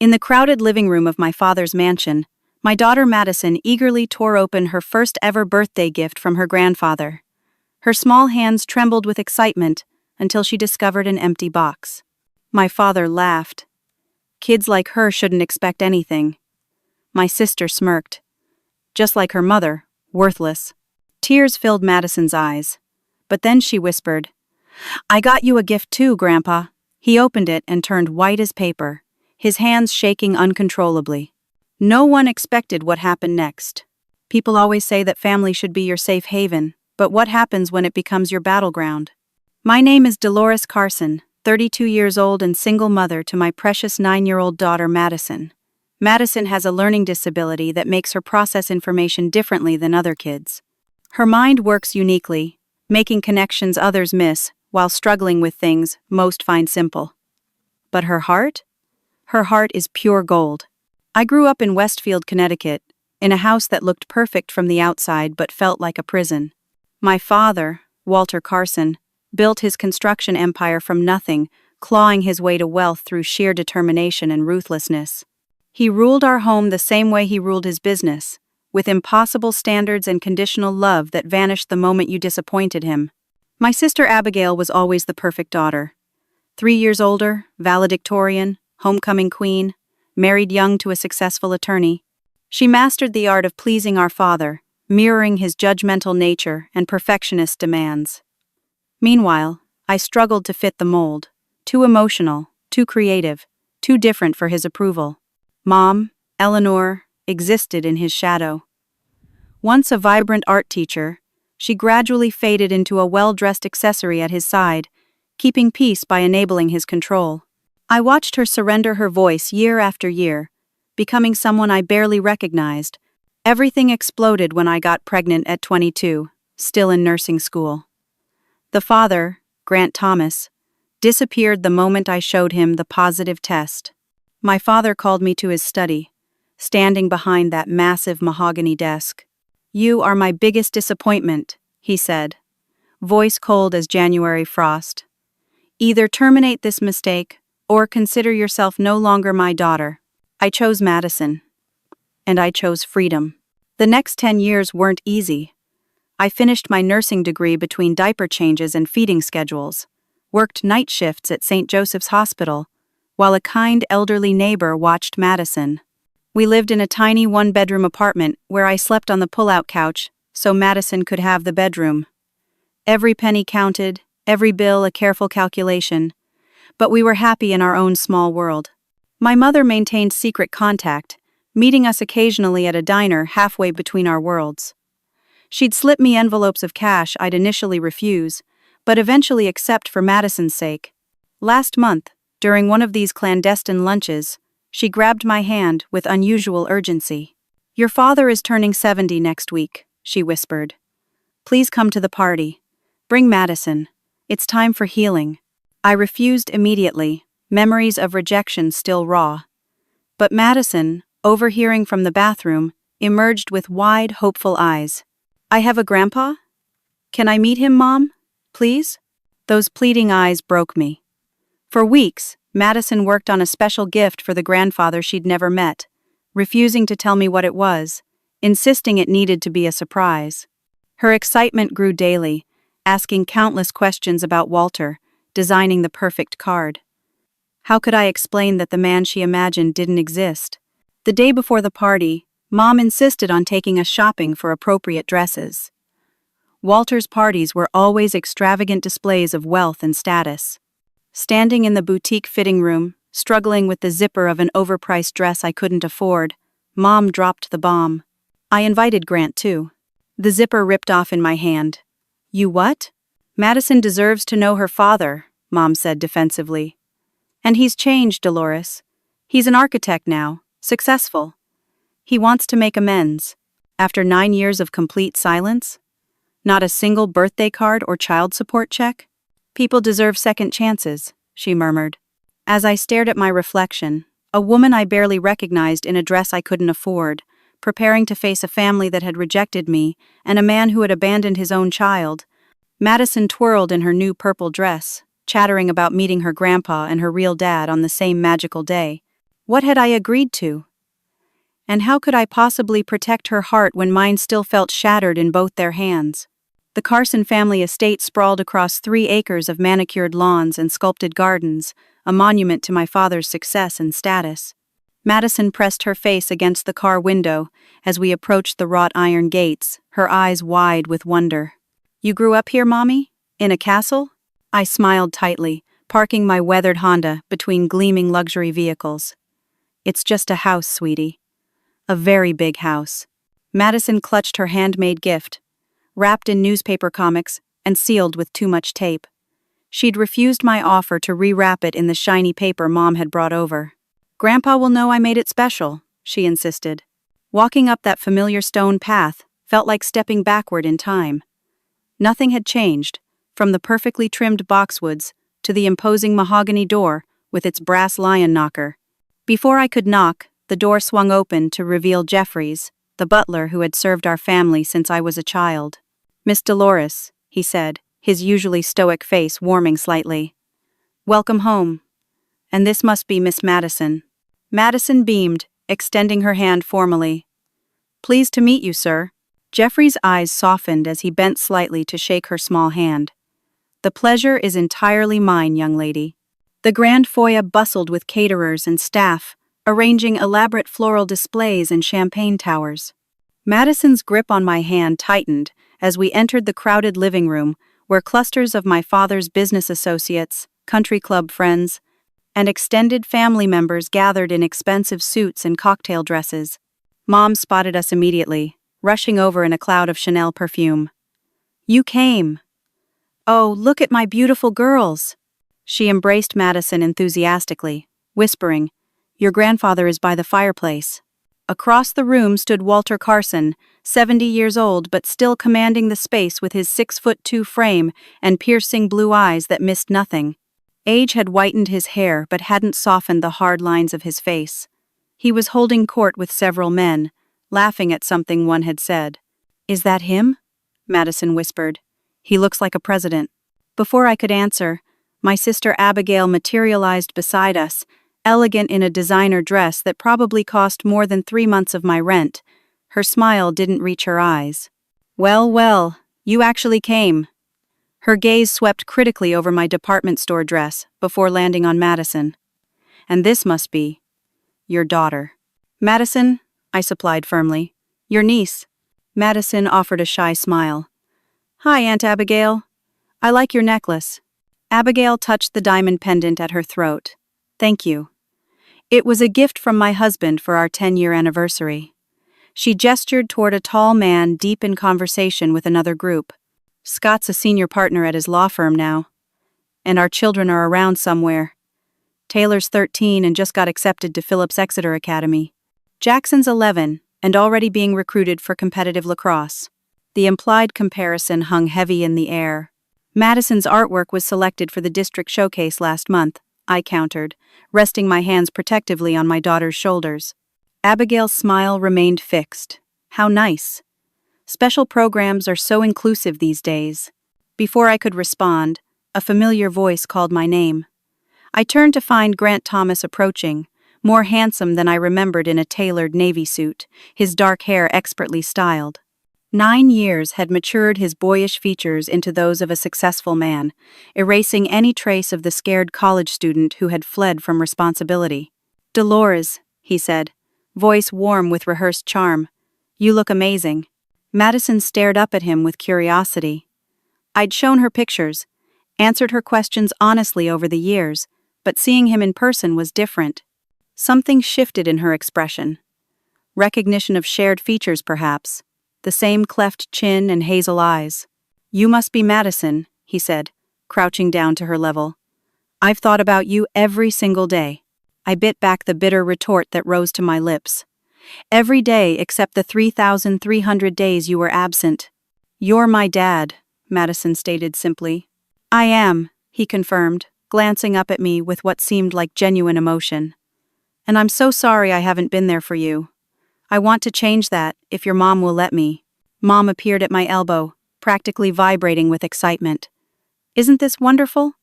In the crowded living room of my father's mansion, my daughter Madison eagerly tore open her first ever birthday gift from her grandfather. Her small hands trembled with excitement until she discovered an empty box. My father laughed. Kids like her shouldn't expect anything. My sister smirked. Just like her mother, worthless. Tears filled Madison's eyes. But then she whispered, "I got you a gift too, Grandpa." He opened it and turned white as paper, his hands shaking uncontrollably. No one expected what happened next. People always say that family should be your safe haven, but what happens when it becomes your battleground? My name is Dolores Carson, 32 years old and single mother to my precious 9-year-old daughter Madison. Madison has a learning disability that makes her process information differently than other kids. Her mind works uniquely, making connections others miss while struggling with things most find simple. But her heart? Her heart is pure gold. I grew up in Westfield, Connecticut, in a house that looked perfect from the outside but felt like a prison. My father, Walter Carson, built his construction empire from nothing, clawing his way to wealth through sheer determination and ruthlessness. He ruled our home the same way he ruled his business, with impossible standards and conditional love that vanished the moment you disappointed him. My sister Abigail was always the perfect daughter. 3 years older, valedictorian, homecoming queen, married young to a successful attorney. She mastered the art of pleasing our father, mirroring his judgmental nature and perfectionist demands. Meanwhile, I struggled to fit the mold, too emotional, too creative, too different for his approval. Mom, Eleanor, existed in his shadow. Once a vibrant art teacher, she gradually faded into a well-dressed accessory at his side, keeping peace by enabling his control. I watched her surrender her voice year after year, becoming someone I barely recognized. Everything exploded when I got pregnant at 22, still in nursing school. The father, Grant Thomas, disappeared the moment I showed him the positive test. My father called me to his study, standing behind that massive mahogany desk. "You are my biggest disappointment," he said, voice cold as January frost. "Either terminate this mistake, or consider yourself no longer my daughter." I chose Madison. And I chose freedom. The next 10 years weren't easy. I finished my nursing degree between diaper changes and feeding schedules, worked night shifts at St. Joseph's Hospital, while a kind elderly neighbor watched Madison. We lived in a tiny one-bedroom apartment where I slept on the pull-out couch so Madison could have the bedroom. Every penny counted, every bill a careful calculation, but we were happy in our own small world. My mother maintained secret contact, meeting us occasionally at a diner halfway between our worlds. She'd slip me envelopes of cash I'd initially refuse, but eventually accept for Madison's sake. Last month, during one of these clandestine lunches, she grabbed my hand with unusual urgency. "Your father is turning 70 next week," she whispered. "Please come to the party. Bring Madison. It's time for healing." I refused immediately, memories of rejection still raw. But Madison, overhearing from the bathroom, emerged with wide, hopeful eyes. "I have a grandpa? Can I meet him, Mom? Please?" Those pleading eyes broke me. For weeks, Madison worked on a special gift for the grandfather she'd never met, refusing to tell me what it was, insisting it needed to be a surprise. Her excitement grew daily, asking countless questions about Walter, designing the perfect card. How could I explain that the man she imagined didn't exist? The day before the party, Mom insisted on taking us shopping for appropriate dresses. Walter's parties were always extravagant displays of wealth and status. Standing in the boutique fitting room, struggling with the zipper of an overpriced dress I couldn't afford, Mom dropped the bomb. I invited Grant too. The zipper ripped off in my hand. "You what?" "Madison deserves to know her father," Mom said defensively. "And he's changed, Dolores. He's an architect now, successful. He wants to make amends." After 9 years of complete silence? Not a single birthday card or child support check? "People deserve second chances," she murmured. As I stared at my reflection, a woman I barely recognized in a dress I couldn't afford, preparing to face a family that had rejected me and a man who had abandoned his own child, Madison twirled in her new purple dress, chattering about meeting her grandpa and her real dad on the same magical day. What had I agreed to? And how could I possibly protect her heart when mine still felt shattered in both their hands? The Carson family estate sprawled across 3 acres of manicured lawns and sculpted gardens, a monument to my father's success and status. Madison pressed her face against the car window as we approached the wrought iron gates, her eyes wide with wonder. You grew up here, Mommy? In a castle? I smiled tightly, parking my weathered Honda between gleaming luxury vehicles. It's just a house, sweetie. A very big house. Madison clutched her handmade gift, wrapped in newspaper comics and sealed with too much tape. She'd refused my offer to rewrap it in the shiny paper Mom had brought over. Grandpa will know I made it special, she insisted. Walking up that familiar stone path felt like stepping backward in time. Nothing had changed, from the perfectly trimmed boxwoods to the imposing mahogany door with its brass lion knocker. Before I could knock, the door swung open to reveal Jeffries, the butler who had served our family since I was a child. Miss Dolores, he said, his usually stoic face warming slightly. Welcome home. And this must be Miss Madison. Madison beamed, extending her hand formally. Pleased to meet you, sir. Jeffrey's eyes softened as he bent slightly to shake her small hand. The pleasure is entirely mine, young lady. The grand foyer bustled with caterers and staff, arranging elaborate floral displays and champagne towers. Madison's grip on my hand tightened as we entered the crowded living room, where clusters of my father's business associates, country club friends, and extended family members gathered in expensive suits and cocktail dresses. Mom spotted us immediately, rushing over in a cloud of Chanel perfume. You came. Oh, look at my beautiful girls. She embraced Madison enthusiastically, whispering, Your grandfather is by the fireplace. Across the room stood Walter Carson, 70 years old but still commanding the space with his 6'2" frame and piercing blue eyes that missed nothing. Age had whitened his hair but hadn't softened the hard lines of his face. He was holding court with several men, laughing at something one had said. Is that him? Madison whispered. He looks like a president. Before I could answer, my sister Abigail materialized beside us, elegant in a designer dress that probably cost more than 3 months of my rent. Her smile didn't reach her eyes. Well, well, you actually came. Her gaze swept critically over my department store dress before landing on Madison. And this must be your daughter. Madison, I supplied firmly. Your niece. Madison offered a shy smile. Hi, Aunt Abigail. I like your necklace. Abigail touched the diamond pendant at her throat. Thank you. It was a gift from my husband for our 10-year anniversary. She gestured toward a tall man deep in conversation with another group. Scott's a senior partner at his law firm now. And our children are around somewhere. Taylor's 13 and just got accepted to Phillips Exeter Academy. Jackson's 11 and already being recruited for competitive lacrosse. The implied comparison hung heavy in the air. Madison's artwork was selected for the district showcase last month, I countered, resting my hands protectively on my daughter's shoulders. Abigail's smile remained fixed. How nice. Special programs are so inclusive these days. Before I could respond, a familiar voice called my name. I turned to find Grant Thomas approaching, more handsome than I remembered in a tailored navy suit, his dark hair expertly styled. 9 years had matured his boyish features into those of a successful man, erasing any trace of the scared college student who had fled from responsibility. Dolores, he said, voice warm with rehearsed charm. You look amazing. Madison stared up at him with curiosity. I'd shown her pictures, answered her questions honestly over the years, but seeing him in person was different. Something shifted in her expression. Recognition of shared features, perhaps. The same cleft chin and hazel eyes. You must be Madison, he said, crouching down to her level. I've thought about you every single day. I bit back the bitter retort that rose to my lips. Every day except the 3,300 days you were absent. You're my dad, Madison stated simply. I am, he confirmed, glancing up at me with what seemed like genuine emotion. And I'm so sorry I haven't been there for you. I want to change that, if your mom will let me. Mom appeared at my elbow, practically vibrating with excitement. Isn't this wonderful?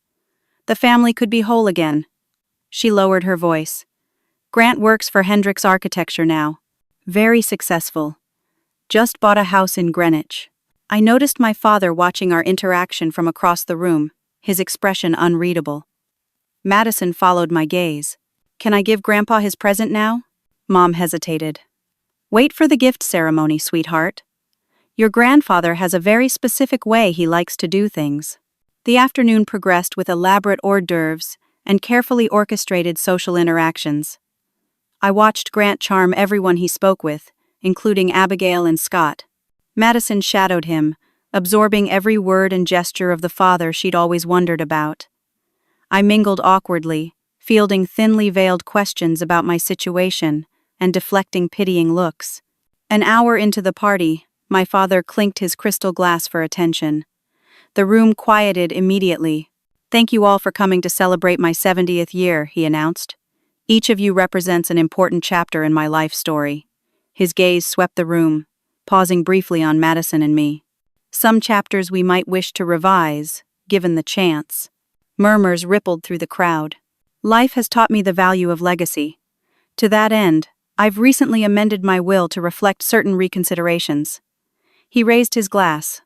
The family could be whole again. She lowered her voice. Grant works for Hendricks Architecture now. Very successful. Just bought a house in Greenwich. I noticed my father watching our interaction from across the room, his expression unreadable. Madison followed my gaze. Can I give Grandpa his present now? Mom hesitated. Wait for the gift ceremony, sweetheart. Your grandfather has a very specific way he likes to do things. The afternoon progressed with elaborate hors d'oeuvres and carefully orchestrated social interactions. I watched Grant charm everyone he spoke with, including Abigail and Scott. Madison shadowed him, absorbing every word and gesture of the father she'd always wondered about. I mingled awkwardly, fielding thinly veiled questions about my situation and deflecting pitying looks. An hour into the party, my father clinked his crystal glass for attention. The room quieted immediately. Thank you all for coming to celebrate my 70th year, he announced. Each of you represents an important chapter in my life story. His gaze swept the room, pausing briefly on Madison and me. Some chapters we might wish to revise, given the chance. Murmurs rippled through the crowd. Life has taught me the value of legacy. To that end, I've recently amended my will to reflect certain reconsiderations. He raised his glass.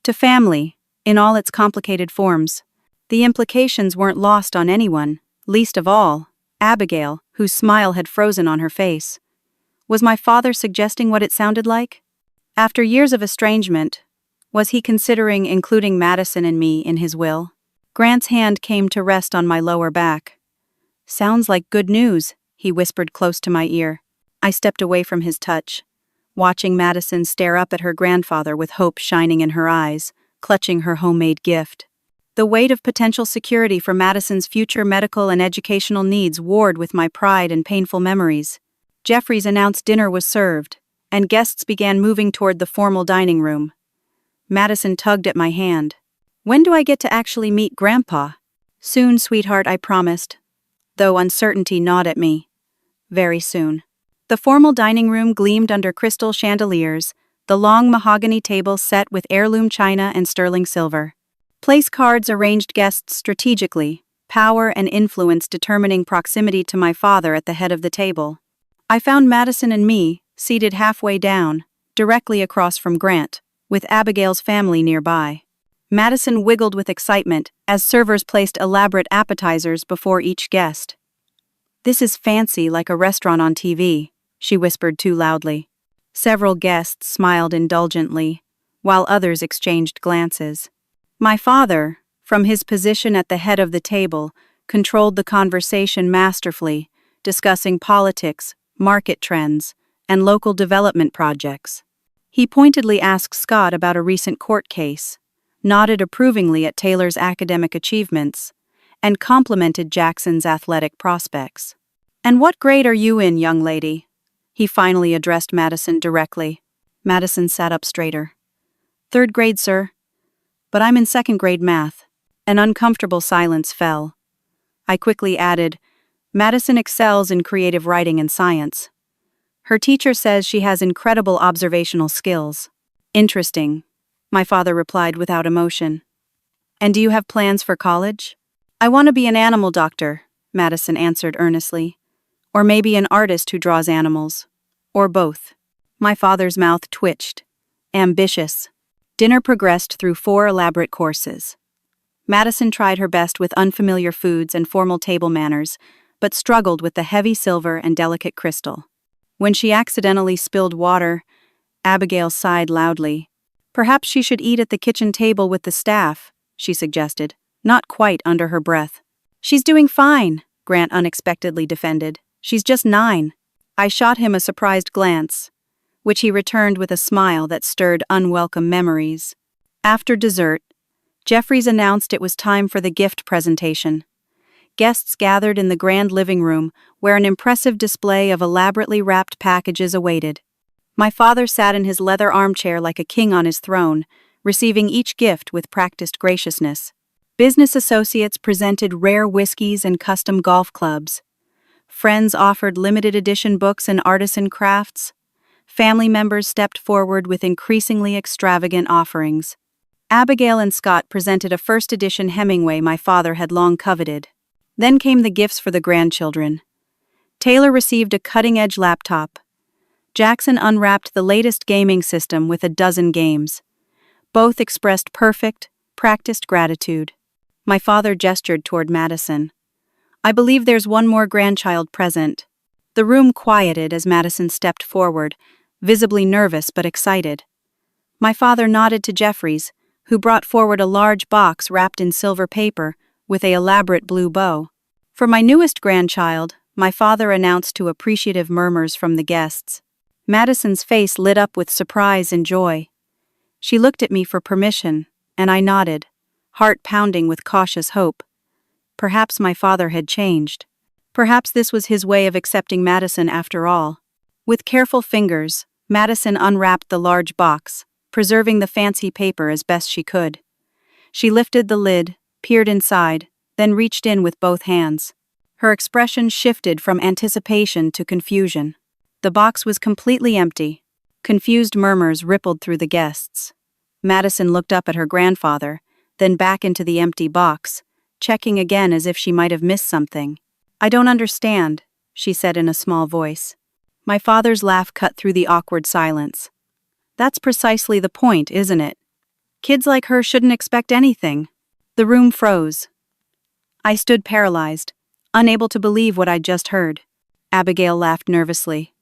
To family, in all its complicated forms. The implications weren't lost on anyone, least of all, Abigail, whose smile had frozen on her face. Was my father suggesting what it sounded like? After years of estrangement, was he considering including Madison and me in his will? Grant's hand came to rest on my lower back. Sounds like good news, he whispered close to my ear. I stepped away from his touch, watching Madison stare up at her grandfather with hope shining in her eyes, clutching her homemade gift. The weight of potential security for Madison's future medical and educational needs warred with my pride and painful memories. Jeffries announced dinner was served, and guests began moving toward the formal dining room. Madison tugged at my hand. When do I get to actually meet Grandpa? Soon, sweetheart, I promised, though uncertainty gnawed at me. Very soon. The formal dining room gleamed under crystal chandeliers, the long mahogany table set with heirloom china and sterling silver. Place cards arranged guests strategically, power and influence determining proximity to my father at the head of the table. I found Madison and me, seated halfway down, directly across from Grant, with Abigail's family nearby. Madison wiggled with excitement as servers placed elaborate appetizers before each guest. This is fancy like a restaurant on TV, she whispered too loudly. Several guests smiled indulgently, while others exchanged glances. My father, from his position at the head of the table, controlled the conversation masterfully, discussing politics, market trends, and local development projects. He pointedly asked Scott about a recent court case, nodded approvingly at Taylor's academic achievements, and complimented Jackson's athletic prospects. "And what grade are you in, young lady?" He finally addressed Madison directly. Madison sat up straighter. "Third grade, sir. But I'm in second grade math." An uncomfortable silence fell. I quickly added, "Madison excels in creative writing and science. Her teacher says she has incredible observational skills." "Interesting," my father replied without emotion. "And do you have plans for college?" "I want to be an animal doctor," Madison answered earnestly. "Or maybe an artist who draws animals. Or both." My father's mouth twitched. Ambitious. Dinner progressed through 4 elaborate courses. Madison tried her best with unfamiliar foods and formal table manners, but struggled with the heavy silver and delicate crystal. When she accidentally spilled water, Abigail sighed loudly. "Perhaps she should eat at the kitchen table with the staff," she suggested, not quite under her breath. "She's doing fine," Grant unexpectedly defended. "She's just 9. I shot him a surprised glance, which he returned with a smile that stirred unwelcome memories. After dessert, Jeffries announced it was time for the gift presentation. Guests gathered in the grand living room, where an impressive display of elaborately wrapped packages awaited. My father sat in his leather armchair like a king on his throne, receiving each gift with practiced graciousness. Business associates presented rare whiskeys and custom golf clubs. Friends offered limited edition books and artisan crafts. Family members stepped forward with increasingly extravagant offerings. Abigail and Scott presented a first edition Hemingway my father had long coveted. Then came the gifts for the grandchildren. Taylor received a cutting-edge laptop. Jackson unwrapped the latest gaming system with a dozen games. Both expressed perfect, practiced gratitude. My father gestured toward Madison. I believe there's one more grandchild present. The room quieted as Madison stepped forward, visibly nervous but excited. My father nodded to Jeffries, who brought forward a large box wrapped in silver paper with an elaborate blue bow. For my newest grandchild, my father announced to appreciative murmurs from the guests. Madison's face lit up with surprise and joy. She looked at me for permission, and I nodded, heart pounding with cautious hope. Perhaps my father had changed. Perhaps this was his way of accepting Madison after all. With careful fingers, Madison unwrapped the large box, preserving the fancy paper as best she could. She lifted the lid, peered inside, then reached in with both hands. Her expression shifted from anticipation to confusion. The box was completely empty. Confused murmurs rippled through the guests. Madison looked up at her grandfather, then back into the empty box, checking again as if she might have missed something. I don't understand, she said in a small voice. My father's laugh cut through the awkward silence. That's precisely the point, isn't it? Kids like her shouldn't expect anything. The room froze. I stood paralyzed, unable to believe what I'd just heard. Abigail laughed nervously.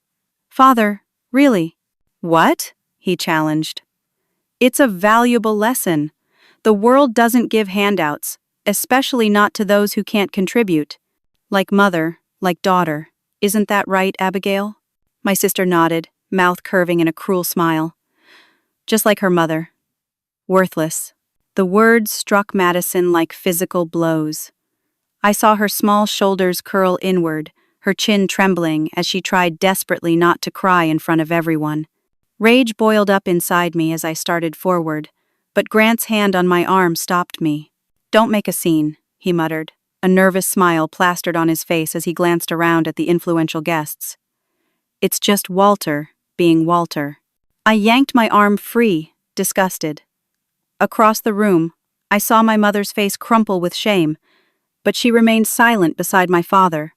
Father, really? What? He challenged. It's a valuable lesson. The world doesn't give handouts, especially not to those who can't contribute. Like mother, like daughter. Isn't that right, Abigail? My sister nodded, mouth curving in a cruel smile. Just like her mother. Worthless. The words struck Madison like physical blows. I saw her small shoulders curl inward, her chin trembling as she tried desperately not to cry in front of everyone. Rage boiled up inside me as I started forward, but Grant's hand on my arm stopped me. Don't make a scene, he muttered, a nervous smile plastered on his face as he glanced around at the influential guests. It's just Walter being Walter. I yanked my arm free, disgusted. Across the room, I saw my mother's face crumple with shame, but she remained silent beside my father,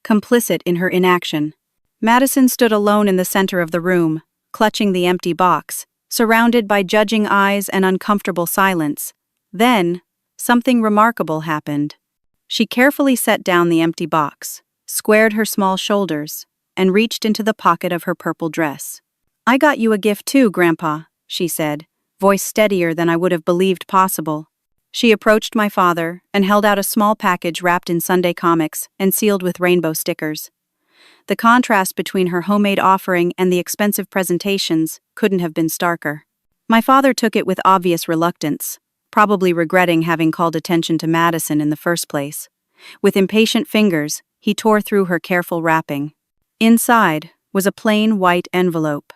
complicit in her inaction. Madison stood alone in the center of the room, clutching the empty box, surrounded by judging eyes and uncomfortable silence. Then, something remarkable happened. She carefully set down the empty box, squared her small shoulders, and reached into the pocket of her purple dress. I got you a gift too, Grandpa, she said, voice steadier than I would have believed possible. She approached my father and held out a small package wrapped in Sunday comics and sealed with rainbow stickers. The contrast between her homemade offering and the expensive presentations couldn't have been starker. My father took it with obvious reluctance, probably regretting having called attention to Madison in the first place. With impatient fingers, he tore through her careful wrapping. Inside was a plain white envelope.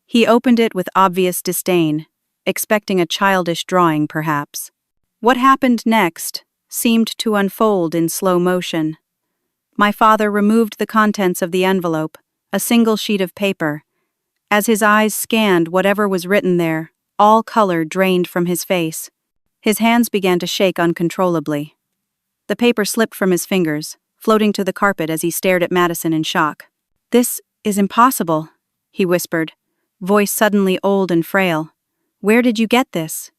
He opened it with obvious disdain, expecting a childish drawing perhaps. What happened next seemed to unfold in slow motion. My father removed the contents of the envelope, a single sheet of paper. As his eyes scanned whatever was written there, all color drained from his face. His hands began to shake uncontrollably. The paper slipped from his fingers, floating to the carpet as he stared at Madison in shock. "This is impossible," he whispered, voice suddenly old and frail. "Where did you get this?"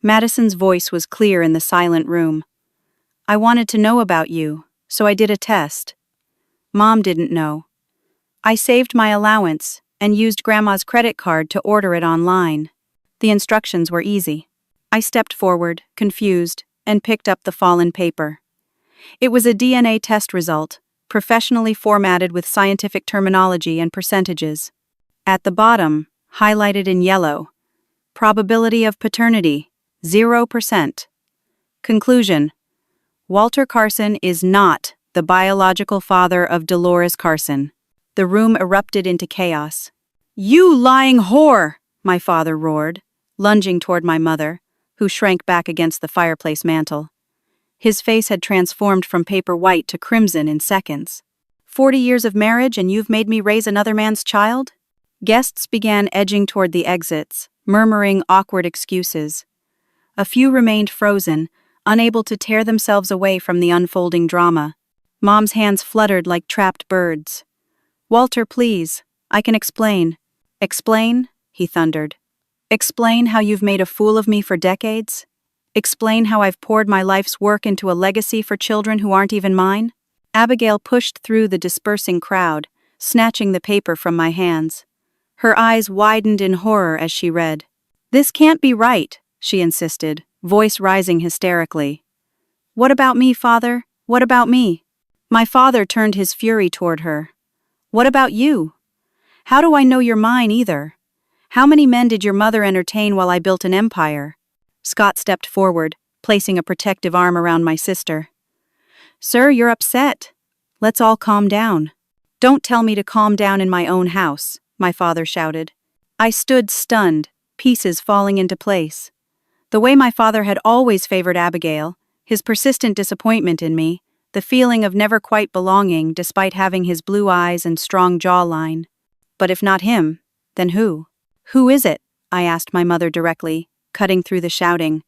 Madison's voice was clear in the silent room. "I wanted to know about you, so I did a test. Mom didn't know. I saved my allowance and used Grandma's credit card to order it online. The instructions were easy." I stepped forward, confused, and picked up the fallen paper. It was a DNA test result, professionally formatted with scientific terminology and percentages. At the bottom, highlighted in yellow, probability of paternity, 0%. Conclusion: Walter Carson is not the biological father of Dolores Carson. The room erupted into chaos. "You lying whore!" my father roared, lunging toward my mother, who shrank back against the fireplace mantel. His face had transformed from paper white to crimson in seconds. 40 years of marriage and you've made me raise another man's child?" Guests began edging toward the exits, murmuring awkward excuses. A few remained frozen, unable to tear themselves away from the unfolding drama. Mom's hands fluttered like trapped birds. "Walter, please. I can explain." "Explain?" he thundered. "Explain how you've made a fool of me for decades? Explain how I've poured my life's work into a legacy for children who aren't even mine?" Abigail pushed through the dispersing crowd, snatching the paper from my hands. Her eyes widened in horror as she read. "This can't be right," she insisted, voice rising hysterically. "What about me, Father? What about me?" My father turned his fury toward her. "What about you? How do I know you're mine either? How many men did your mother entertain while I built an empire?" Scott stepped forward, placing a protective arm around my sister. "Sir, you're upset. Let's all calm down." "Don't tell me to calm down in my own house," my father shouted. I stood stunned, pieces falling into place. The way my father had always favored Abigail, his persistent disappointment in me, the feeling of never quite belonging despite having his blue eyes and strong jawline. But if not him, then who? "Who is it?" I asked my mother directly, cutting through the shouting.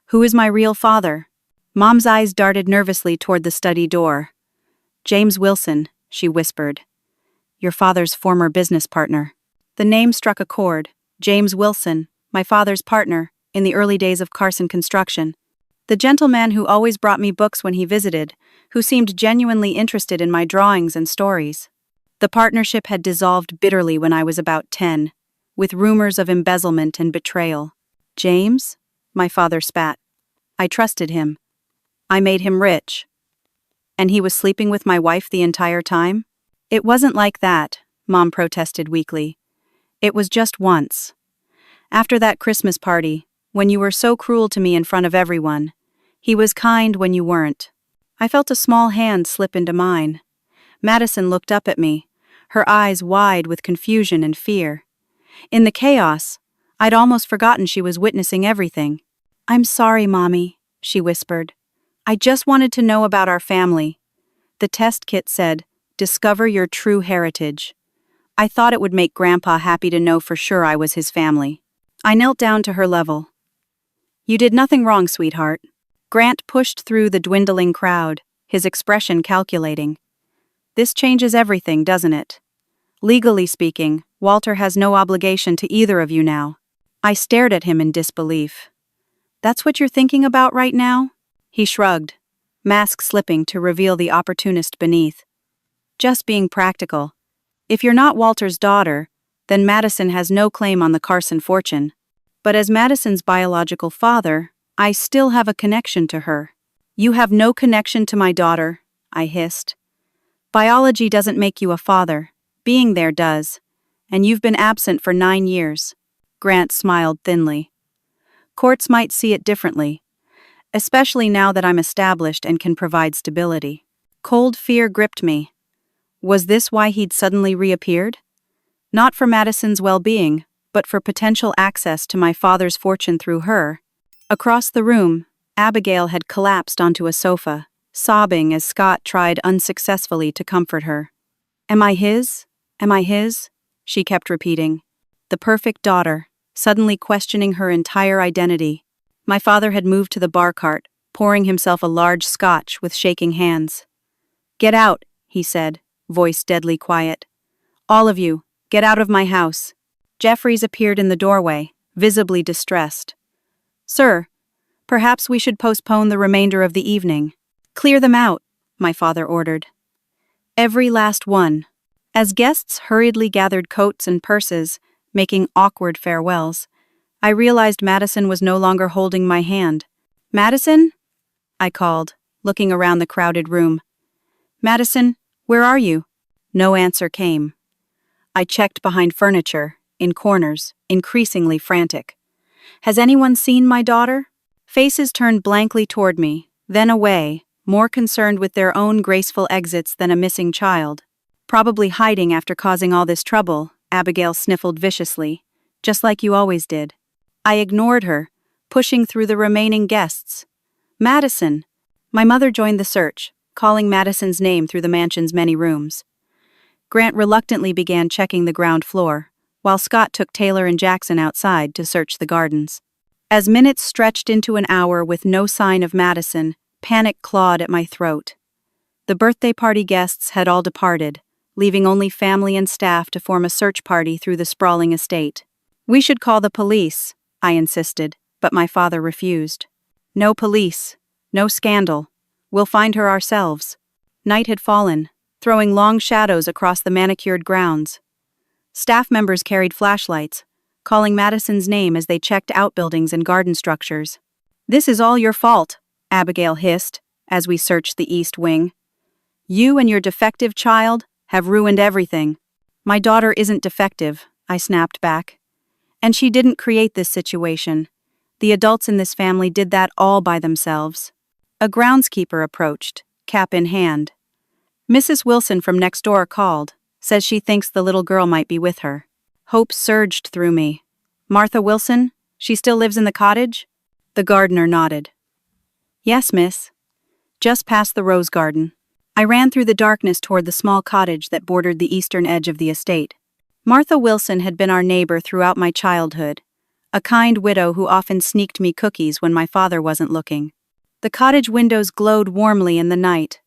"Who is my real father?" Mom's eyes darted nervously toward the study door. "James Wilson," she whispered. "Your father's former business partner." The name struck a chord. James Wilson, my father's partner, in the early days of Carson Construction. The gentleman who always brought me books when he visited, who seemed genuinely interested in my drawings and stories. The partnership had dissolved bitterly when I was about 10, with rumors of embezzlement and betrayal. "James?" my father spat. "I trusted him. I made him rich. And he was sleeping with my wife the entire time?" "It wasn't like that," Mom protested weakly. "It was just once. After that Christmas party, when you were so cruel to me in front of everyone. He was kind when you weren't." I felt a small hand slip into mine. Madison looked up at me, her eyes wide with confusion and fear. In the chaos, I'd almost forgotten she was witnessing everything. "I'm sorry, Mommy," she whispered. "I just wanted to know about our family. The test kit said, 'Discover your true heritage.' I thought it would make Grandpa happy to know for sure I was his family." I knelt down to her level. "You did nothing wrong, sweetheart." Grant pushed through the dwindling crowd, his expression calculating. "This changes everything, doesn't it? Legally speaking, Walter has no obligation to either of you now." I stared at him in disbelief. "That's what you're thinking about right now?" He shrugged, mask slipping to reveal the opportunist beneath. "Just being practical. If you're not Walter's daughter, then Madison has no claim on the Carson fortune. But as Madison's biological father, I still have a connection to her." "You have no connection to my daughter," I hissed. "Biology doesn't make you a father. Being there does. And you've been absent for 9 years. Grant smiled thinly. "Courts might see it differently, especially now that I'm established and can provide stability." Cold fear gripped me. Was this why he'd suddenly reappeared? Not for Madison's well-being, but for potential access to my father's fortune through her. Across the room, Abigail had collapsed onto a sofa, sobbing as Scott tried unsuccessfully to comfort her. "Am I his? Am I his?" she kept repeating. The perfect daughter, suddenly questioning her entire identity. My father had moved to the bar cart, pouring himself a large scotch with shaking hands. "Get out," he said, voice deadly quiet. "All of you, get out of my house." Jeffries appeared in the doorway, visibly distressed. "Sir, perhaps we should postpone the remainder of the evening." "Clear them out," my father ordered. Every last one. As guests hurriedly gathered coats and purses, making awkward farewells, I realized Madison was no longer holding my hand. "Madison?" I called, looking around the crowded room. "Madison, where are you?" No answer came. I checked behind furniture, in corners, increasingly frantic. "Has anyone seen my daughter?" Faces turned blankly toward me, then away, more concerned with their own graceful exits than a missing child. "Probably hiding after causing all this trouble," Abigail sniffled viciously. "Just like you always did." I ignored her, pushing through the remaining guests. "Madison!" My mother joined the search, calling Madison's name through the mansion's many rooms. Grant reluctantly began checking the ground floor, while Scott took Taylor and Jackson outside to search the gardens. As minutes stretched into an hour with no sign of Madison, panic clawed at my throat. The birthday party guests had all departed, leaving only family and staff to form a search party through the sprawling estate. "We should call the police," I insisted, but my father refused. "No police. No scandal. We'll find her ourselves." Night had fallen, throwing long shadows across the manicured grounds. Staff members carried flashlights, calling Madison's name as they checked outbuildings and garden structures. "This is all your fault," Abigail hissed, as we searched the east wing. "You and your defective child have ruined everything." "My daughter isn't defective," I snapped back. "And she didn't create this situation. The adults in this family did that all by themselves." A groundskeeper approached, cap in hand. "Mrs. Wilson from next door called, says she thinks the little girl might be with her." Hope surged through me. "Martha Wilson? She still lives in the cottage?" The gardener nodded. "Yes, miss. Just past the rose garden." I ran through the darkness toward the small cottage that bordered the eastern edge of the estate. Martha Wilson had been our neighbor throughout my childhood, a kind widow who often sneaked me cookies when my father wasn't looking. The cottage windows glowed warmly in the night.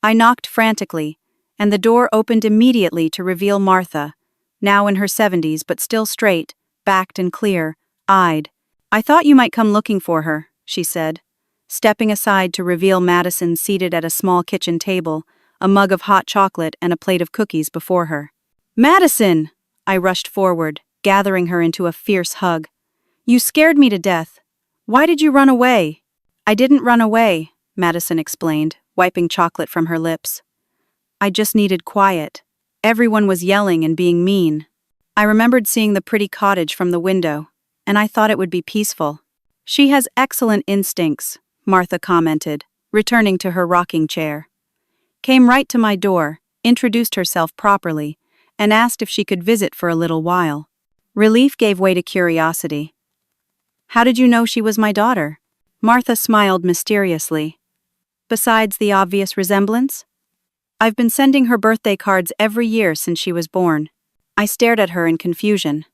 I knocked frantically, and the door opened immediately to reveal Martha, now in her 70s but still straight, backed and clear-eyed. "I thought you might come looking for her," she said, stepping aside to reveal Madison seated at a small kitchen table, a mug of hot chocolate and a plate of cookies before her. "Madison!" I rushed forward, gathering her into a fierce hug. "You scared me to death. Why did you run away?" "I didn't run away," Madison explained, wiping chocolate from her lips. "I just needed quiet. Everyone was yelling and being mean. I remembered seeing the pretty cottage from the window, and I thought it would be peaceful." "She has excellent instincts," Martha commented, returning to her rocking chair. "Came right to my door, introduced herself properly, and asked if she could visit for a little while." Relief gave way to curiosity. "How did you know she was my daughter?" Martha smiled mysteriously. "Besides the obvious resemblance? I've been sending her birthday cards every year since she was born." I stared at her in confusion.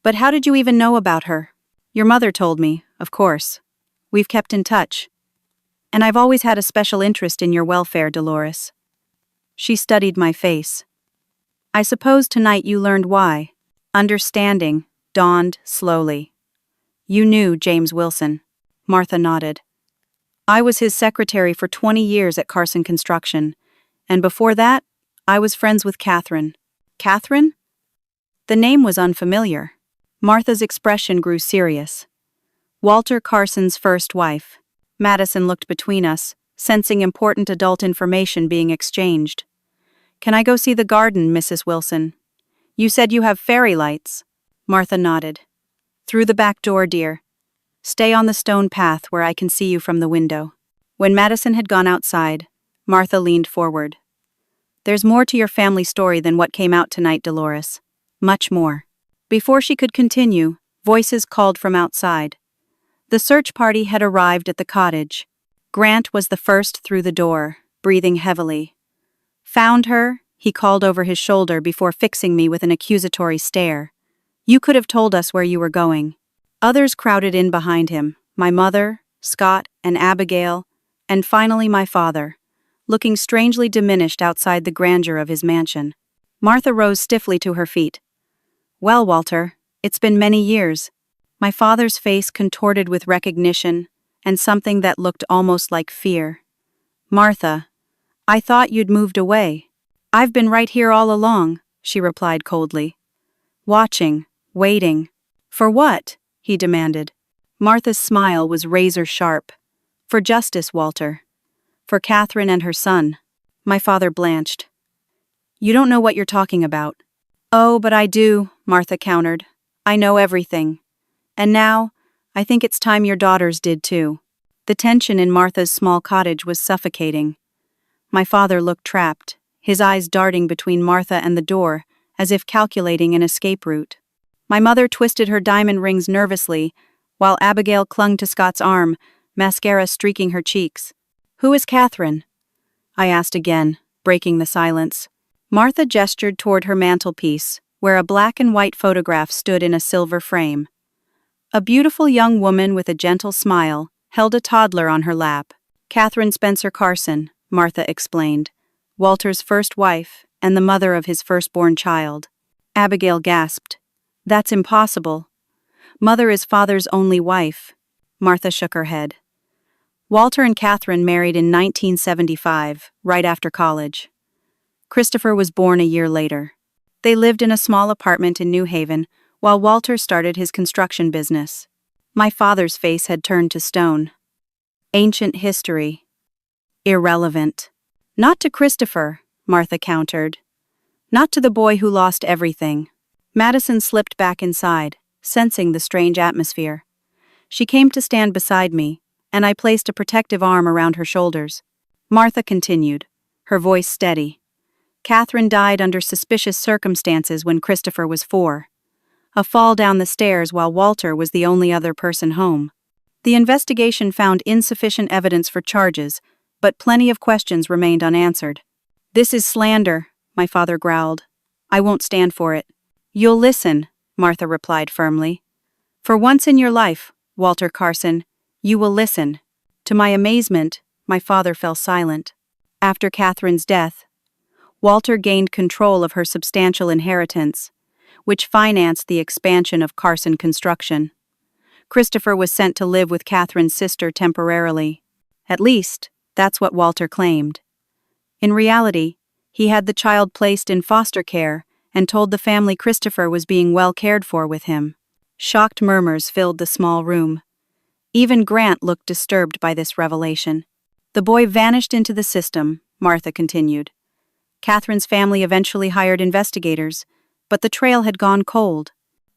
"But how did you even know about her?" "Your mother told me, of course. We've kept in touch. And I've always had a special interest in your welfare, Dolores." She studied my face. "I suppose tonight you learned why." Understanding dawned slowly. "You knew James Wilson." Martha nodded. "I was his secretary for 20 years at Carson Construction, and before that, I was friends with Catherine." "Catherine?" The name was unfamiliar. Martha's expression grew serious. "Walter Carson's first wife." Madison looked between us, sensing important adult information being exchanged. "Can I go see the garden, Mrs. Wilson? You said you have fairy lights." Martha nodded. "Through the back door, dear. Stay on the stone path where I can see you from the window." When Madison had gone outside, Martha leaned forward. "There's more to your family story than what came out tonight, Dolores. Much more." Before she could continue, voices called from outside. The search party had arrived at the cottage. Grant was the first through the door, breathing heavily. "Found her?" he called over his shoulder before fixing me with an accusatory stare. "You could have told us where you were going." Others crowded in behind him, my mother, Scott, and Abigail, and finally my father, looking strangely diminished outside the grandeur of his mansion. Martha rose stiffly to her feet. "Well, Walter, it's been many years." My father's face contorted with recognition and something that looked almost like fear. "Martha, I thought you'd moved away." "I've been right here all along," she replied coldly. "Watching, waiting." "For what?" he demanded. Martha's smile was razor-sharp. "For justice, Walter. For Catherine and her son." My father blanched. "You don't know what you're talking about." "Oh, but I do," Martha countered. "I know everything. And now, I think it's time your daughters did too." The tension in Martha's small cottage was suffocating. My father looked trapped, his eyes darting between Martha and the door, as if calculating an escape route. My mother twisted her diamond rings nervously, while Abigail clung to Scott's arm, mascara streaking her cheeks. "Who is Catherine?" I asked again, breaking the silence. Martha gestured toward her mantelpiece, where a black and white photograph stood in a silver frame. A beautiful young woman with a gentle smile held a toddler on her lap. "Catherine Spencer Carson," Martha explained. Walter's first wife and the mother of his firstborn child. Abigail gasped. That's impossible. Mother is father's only wife. Martha shook her head. Walter and Catherine married in 1975, right after college. Christopher was born a year later. They lived in a small apartment in New Haven while Walter started his construction business. My father's face had turned to stone. Ancient history. Irrelevant. Not to Christopher, Martha countered. Not to the boy who lost everything. Madison slipped back inside, sensing the strange atmosphere. She came to stand beside me, and I placed a protective arm around her shoulders. Martha continued, her voice steady. Catherine died under suspicious circumstances when Christopher was 4. A fall down the stairs while Walter was the only other person home. The investigation found insufficient evidence for charges, but plenty of questions remained unanswered. This is slander, my father growled. I won't stand for it. You'll listen, Martha replied firmly. For once in your life, Walter Carson, you will listen. To my amazement, my father fell silent. After Catherine's death, Walter gained control of her substantial inheritance, which financed the expansion of Carson Construction. Christopher was sent to live with Catherine's sister temporarily. At least, that's what Walter claimed. In reality, he had the child placed in foster care and told the family Christopher was being well cared for with him. Shocked murmurs filled the small room. Even Grant looked disturbed by this revelation. The boy vanished into the system, Martha continued. Catherine's family eventually hired investigators, but the trail had gone cold.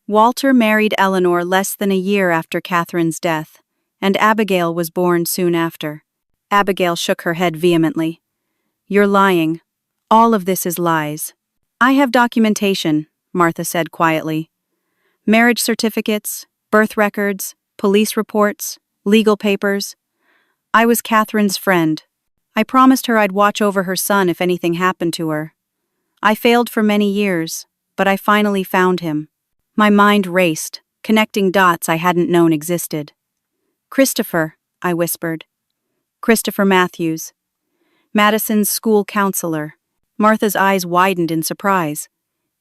Walter married Eleanor less than a year after Catherine's death, and Abigail was born soon after. Abigail shook her head vehemently. You're lying. All of this is lies. I have documentation, Martha said quietly. Marriage certificates, birth records, police reports, legal papers. I was Catherine's friend. I promised her I'd watch over her son if anything happened to her. I failed for many years, but I finally found him. My mind raced, connecting dots I hadn't known existed. Christopher, I whispered. Christopher Matthews. Madison's school counselor. Martha's eyes widened in surprise.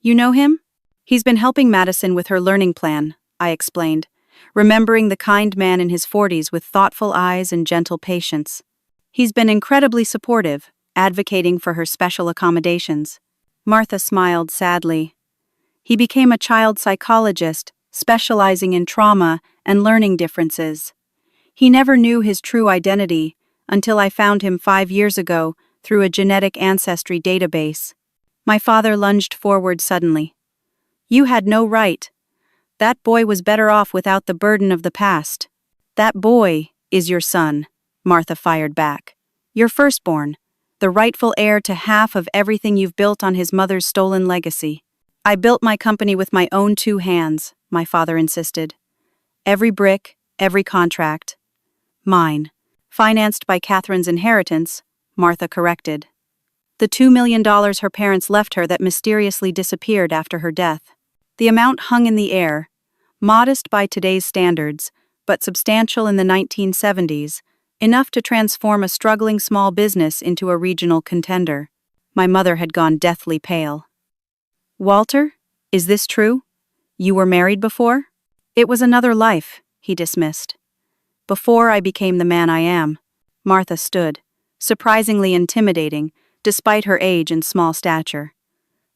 You know him? He's been helping Madison with her learning plan, I explained, remembering the kind man in his 40s with thoughtful eyes and gentle patience. He's been incredibly supportive, advocating for her special accommodations. Martha smiled sadly. He became a child psychologist, specializing in trauma and learning differences. He never knew his true identity until I found him 5 years ago through a genetic ancestry database. My father lunged forward suddenly. You had no right. That boy was better off without the burden of the past. That boy is your son, Martha fired back. Your firstborn, the rightful heir to half of everything you've built on his mother's stolen legacy. I built my company with my own 2 hands, my father insisted. Every brick, every contract. Mine. Financed by Catherine's inheritance, Martha corrected. The $2 million her parents left her that mysteriously disappeared after her death. The amount hung in the air, modest by today's standards, but substantial in the 1970s, enough to transform a struggling small business into a regional contender. My mother had gone deathly pale. Walter, is this true? You were married before? It was another life, he dismissed. Before I became the man I am. Martha stood, surprisingly intimidating, despite her age and small stature.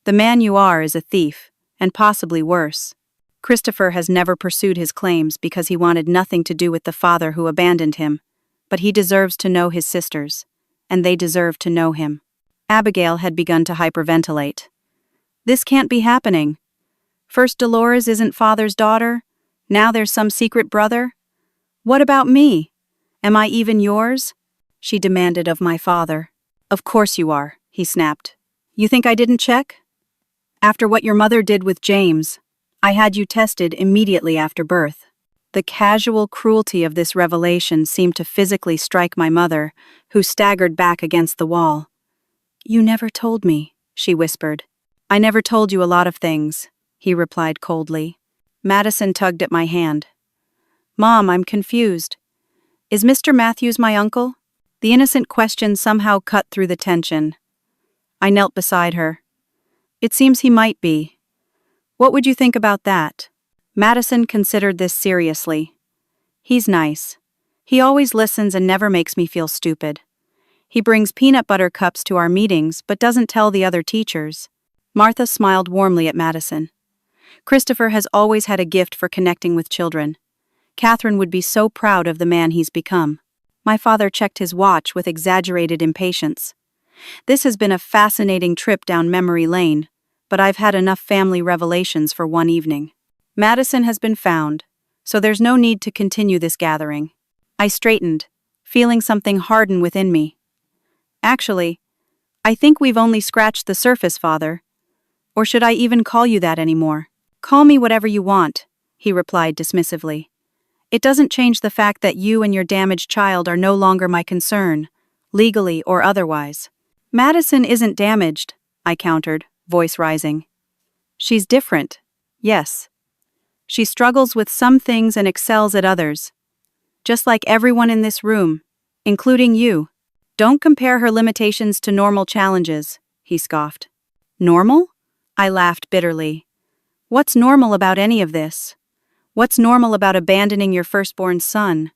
The man you are is a thief, and possibly worse. Christopher has never pursued his claims because he wanted nothing to do with the father who abandoned him, but he deserves to know his sisters, and they deserve to know him. Abigail had begun to hyperventilate. This can't be happening. First Dolores isn't father's daughter, now there's some secret brother. What about me? Am I even yours? She demanded of my father. Of course you are, he snapped. You think I didn't check? After what your mother did with James, I had you tested immediately after birth. The casual cruelty of this revelation seemed to physically strike my mother, who staggered back against the wall. You never told me, she whispered. I never told you a lot of things, he replied coldly. Madison tugged at my hand. Mom, I'm confused. Is Mr. Matthews my uncle? The innocent question somehow cut through the tension. I knelt beside her. It seems he might be. What would you think about that? Madison considered this seriously. He's nice. He always listens and never makes me feel stupid. He brings peanut butter cups to our meetings but doesn't tell the other teachers. Martha smiled warmly at Madison. Christopher has always had a gift for connecting with children. Catherine would be so proud of the man he's become. My father checked his watch with exaggerated impatience. This has been a fascinating trip down memory lane, but I've had enough family revelations for one evening. Madison has been found, so there's no need to continue this gathering. I straightened, feeling something harden within me. Actually, I think we've only scratched the surface, Father. Or should I even call you that anymore? Call me whatever you want, he replied dismissively. It doesn't change the fact that you and your damaged child are no longer my concern, legally or otherwise. Madison isn't damaged, I countered, voice rising. She's different, yes. She struggles with some things and excels at others. Just like everyone in this room, including you. Don't compare her limitations to normal challenges, he scoffed. Normal? I laughed bitterly. What's normal about any of this? What's normal about abandoning your firstborn son?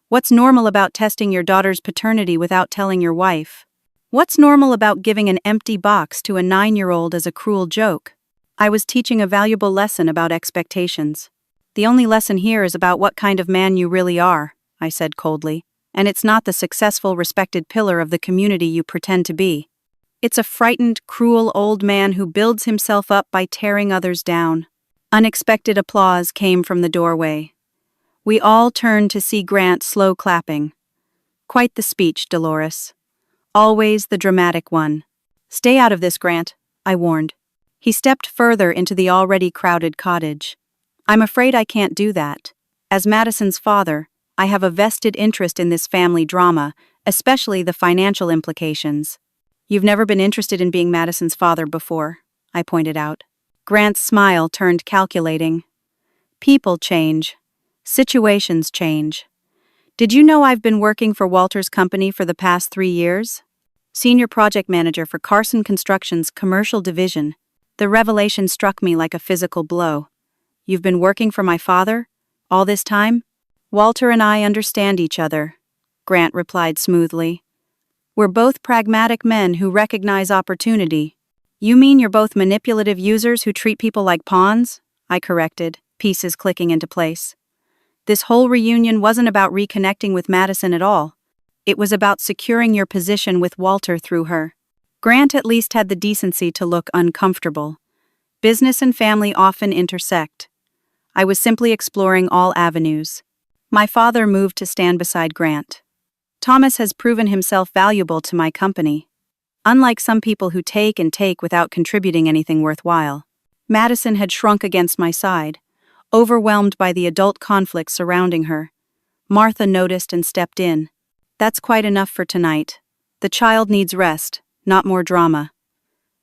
What's normal about testing your daughter's paternity without telling your wife? What's normal about giving an empty box to a 9-year-old as a cruel joke? I was teaching a valuable lesson about expectations. The only lesson here is about what kind of man you really are, I said coldly, and it's not the successful, respected pillar of the community you pretend to be. It's a frightened, cruel old man who builds himself up by tearing others down. Unexpected applause came from the doorway. We all turned to see Grant slow clapping. Quite the speech, Dolores. Always the dramatic one. Stay out of this, Grant, I warned. He stepped further into the already crowded cottage. I'm afraid I can't do that. As Madison's father, I have a vested interest in this family drama, especially the financial implications. You've never been interested in being Madison's father before, I pointed out. Grant's smile turned calculating. People change. Situations change. Did you know I've been working for Walter's company for the past 3 years? Senior project manager for Carson Construction's commercial division. The revelation struck me like a physical blow. You've been working for my father? All this time? Walter and I understand each other, Grant replied smoothly. We're both pragmatic men who recognize opportunity. You mean you're both manipulative users who treat people like pawns? I corrected, pieces clicking into place. This whole reunion wasn't about reconnecting with Madison at all. It was about securing your position with Walter through her. Grant at least had the decency to look uncomfortable. Business and family often intersect. I was simply exploring all avenues. My father moved to stand beside Grant. Thomas has proven himself valuable to my company. Unlike some people who take and take without contributing anything worthwhile. Madison had shrunk against my side, overwhelmed by the adult conflict surrounding her. Martha noticed and stepped in. That's quite enough for tonight. The child needs rest, not more drama.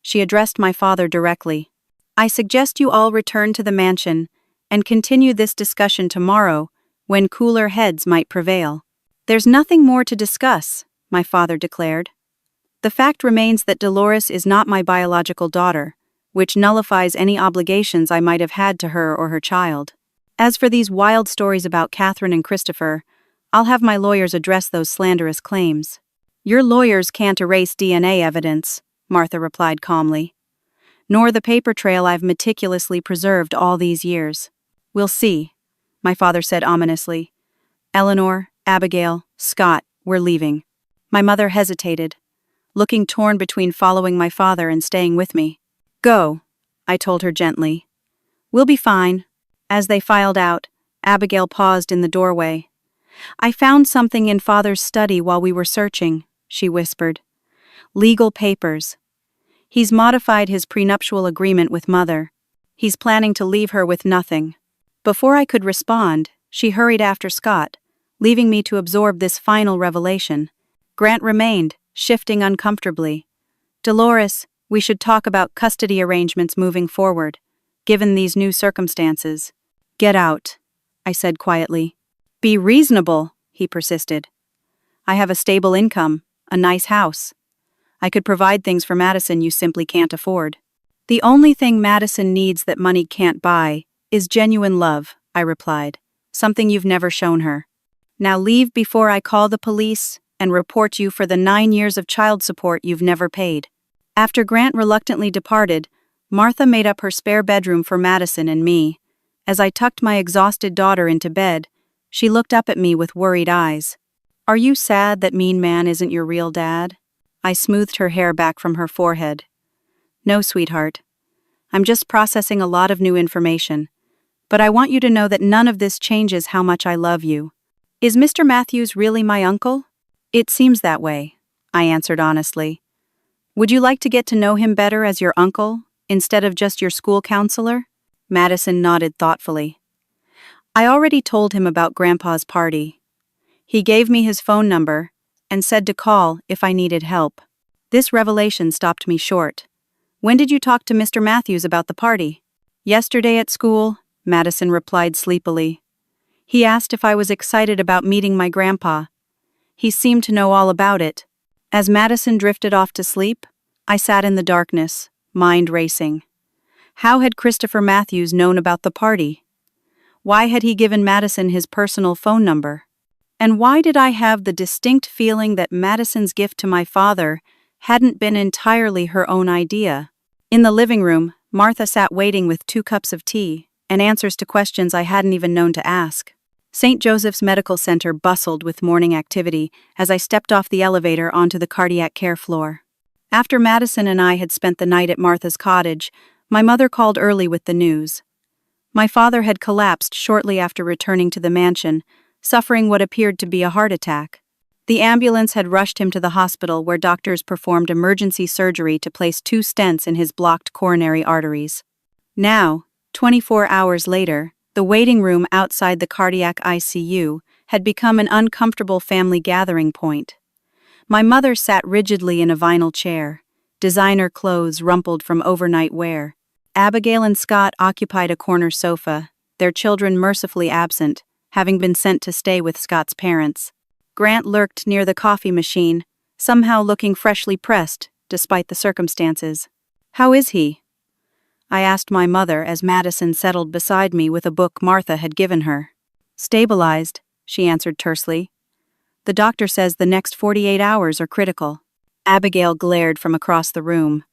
She addressed my father directly. I suggest you all return to the mansion and continue this discussion tomorrow when cooler heads might prevail. There's nothing more to discuss, my father declared. The fact remains that Dolores is not my biological daughter, which nullifies any obligations I might have had to her or her child. As for these wild stories about Catherine and Christopher, I'll have my lawyers address those slanderous claims. Your lawyers can't erase DNA evidence, Martha replied calmly. Nor the paper trail I've meticulously preserved all these years. We'll see, my father said ominously. Eleanor, Abigail, Scott, we're leaving. My mother hesitated, looking torn between following my father and staying with me. Go, I told her gently. We'll be fine. As they filed out, Abigail paused in the doorway. I found something in Father's study while we were searching, she whispered. Legal papers. He's modified his prenuptial agreement with Mother. He's planning to leave her with nothing. Before I could respond, she hurried after Scott, leaving me to absorb this final revelation. Grant remained, shifting uncomfortably. Dolores, we should talk about custody arrangements moving forward, given these new circumstances. Get out, I said quietly. Be reasonable, he persisted. I have a stable income, a nice house. I could provide things for Madison you simply can't afford. The only thing Madison needs that money can't buy is genuine love, I replied, something you've never shown her. Now leave before I call the police and report you for the 9 years of child support you've never paid. After Grant reluctantly departed, Martha made up her spare bedroom for Madison and me. As I tucked my exhausted daughter into bed, she looked up at me with worried eyes. Are you sad that mean man isn't your real dad? I smoothed her hair back from her forehead. No, sweetheart. I'm just processing a lot of new information. But I want you to know that none of this changes how much I love you. Is Mr. Matthews really my uncle? It seems that way, I answered honestly. Would you like to get to know him better as your uncle, instead of just your school counselor? Madison nodded thoughtfully. I already told him about Grandpa's party. He gave me his phone number and said to call if I needed help. This revelation stopped me short. When did you talk to Mr. Matthews about the party? Yesterday at school, Madison replied sleepily. He asked if I was excited about meeting my grandpa. He seemed to know all about it. As Madison drifted off to sleep, I sat in the darkness, mind racing. How had Christopher Matthews known about the party? Why had he given Madison his personal phone number? And why did I have the distinct feeling that Madison's gift to my father hadn't been entirely her own idea? In the living room, Martha sat waiting with 2 cups of tea and answers to questions I hadn't even known to ask. St. Joseph's Medical Center bustled with morning activity as I stepped off the elevator onto the cardiac care floor. After Madison and I had spent the night at Martha's cottage, my mother called early with the news. My father had collapsed shortly after returning to the mansion, suffering what appeared to be a heart attack. The ambulance had rushed him to the hospital where doctors performed emergency surgery to place 2 stents in his blocked coronary arteries. Now, 24 hours later, the waiting room outside the cardiac ICU had become an uncomfortable family gathering point. My mother sat rigidly in a vinyl chair, designer clothes rumpled from overnight wear. Abigail and Scott occupied a corner sofa, their children mercifully absent, having been sent to stay with Scott's parents. Grant lurked near the coffee machine, somehow looking freshly pressed, despite the circumstances. How is he? I asked my mother as Madison settled beside me with a book Martha had given her. Stabilized, she answered tersely. The doctor says the next 48 hours are critical. Abigail glared from across the room.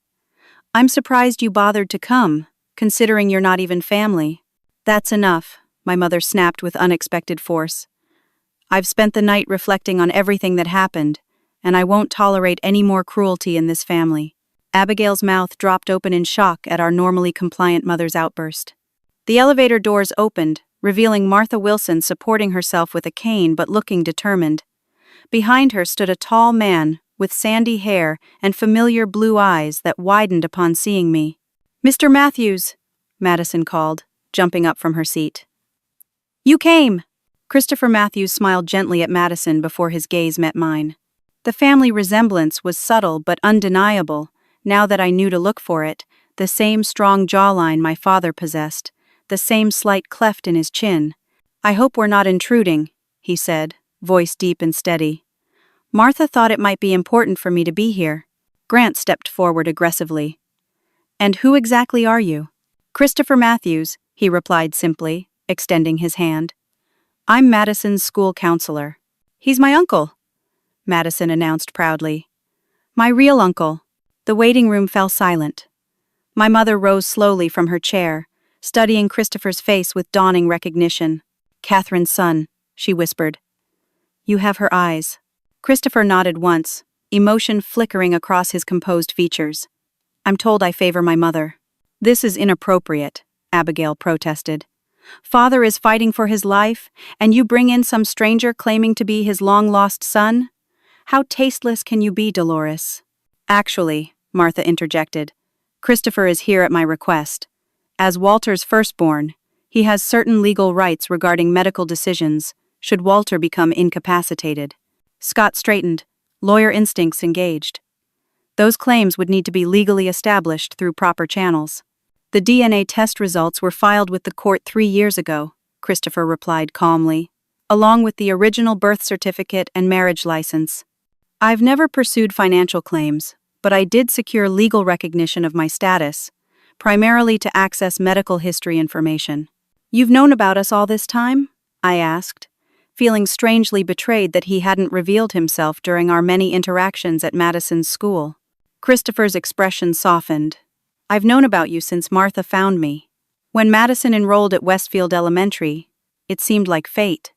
I'm surprised you bothered to come, considering you're not even family. That's enough, my mother snapped with unexpected force. I've spent the night reflecting on everything that happened, and I won't tolerate any more cruelty in this family. Abigail's mouth dropped open in shock at our normally compliant mother's outburst. The elevator doors opened, revealing Martha Wilson supporting herself with a cane but looking determined. Behind her stood a tall man with sandy hair and familiar blue eyes that widened upon seeing me. Mr. Matthews, Madison called, jumping up from her seat. You came! Christopher Matthews smiled gently at Madison before his gaze met mine. The family resemblance was subtle but undeniable. Now that I knew to look for it, the same strong jawline my father possessed, the same slight cleft in his chin. I hope we're not intruding, he said, voice deep and steady. Martha thought it might be important for me to be here. Grant stepped forward aggressively. And who exactly are you? Christopher Matthews, he replied simply, extending his hand. I'm Madison's school counselor. He's my uncle, Madison announced proudly. My real uncle. The waiting room fell silent. My mother rose slowly from her chair, studying Christopher's face with dawning recognition. Catherine's son, she whispered. You have her eyes. Christopher nodded once, emotion flickering across his composed features. I'm told I favor my mother. This is inappropriate, Abigail protested. Father is fighting for his life, and you bring in some stranger claiming to be his long-lost son? How tasteless can you be, Dolores? Actually, Martha interjected, Christopher is here at my request. As Walter's firstborn, he has certain legal rights regarding medical decisions, should Walter become incapacitated. Scott straightened, lawyer instincts engaged. Those claims would need to be legally established through proper channels. The DNA test results were filed with the court 3 years ago, Christopher replied calmly. along with the original birth certificate and marriage license. I've never pursued financial claims, but I did secure legal recognition of my status, primarily to access medical history information. You've known about us all this time? I asked, feeling strangely betrayed that he hadn't revealed himself during our many interactions at Madison's school. Christopher's expression softened. I've known about you since Martha found me. When Madison enrolled at Westfield Elementary, it seemed like fate.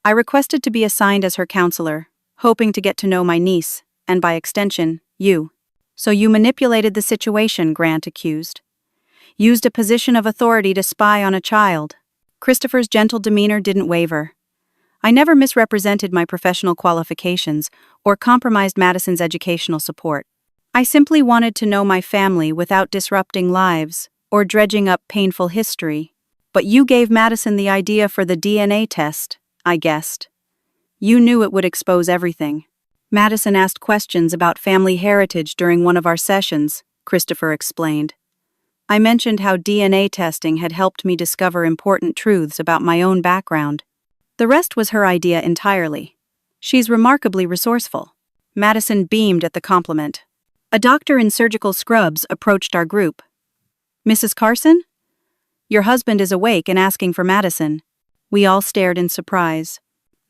I requested to be assigned as her counselor, hoping to get to know my niece, and by extension, you. So you manipulated the situation, Grant accused. Used a position of authority to spy on a child. Christopher's gentle demeanor didn't waver. I never misrepresented my professional qualifications or compromised Madison's educational support. I simply wanted to know my family without disrupting lives or dredging up painful history. But you gave Madison the idea for the DNA test, I guessed. You knew it would expose everything. Madison asked questions about family heritage during one of our sessions, Christopher explained. I mentioned how DNA testing had helped me discover important truths about my own background. The rest was her idea entirely. She's remarkably resourceful. Madison beamed at the compliment. A doctor in surgical scrubs approached our group. Mrs. Carson? Your husband is awake and asking for Madison. We all stared in surprise.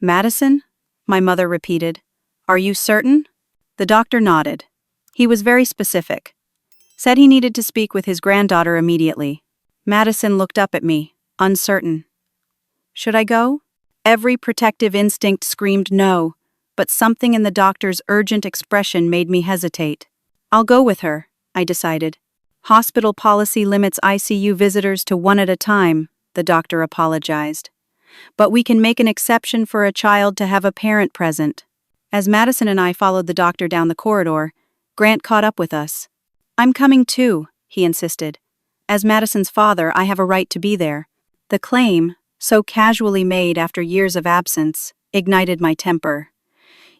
Madison? My mother repeated. Are you certain? The doctor nodded. He was very specific. Said he needed to speak with his granddaughter immediately. Madison looked up at me, uncertain. Should I go? Every protective instinct screamed no, but something in the doctor's urgent expression made me hesitate. I'll go with her, I decided. Hospital policy limits ICU visitors to one at a time, the doctor apologized. But we can make an exception for a child to have a parent present. As Madison and I followed the doctor down the corridor, Grant caught up with us. I'm coming too, he insisted. As Madison's father, I have a right to be there. The claim, so casually made after years of absence, ignited my temper.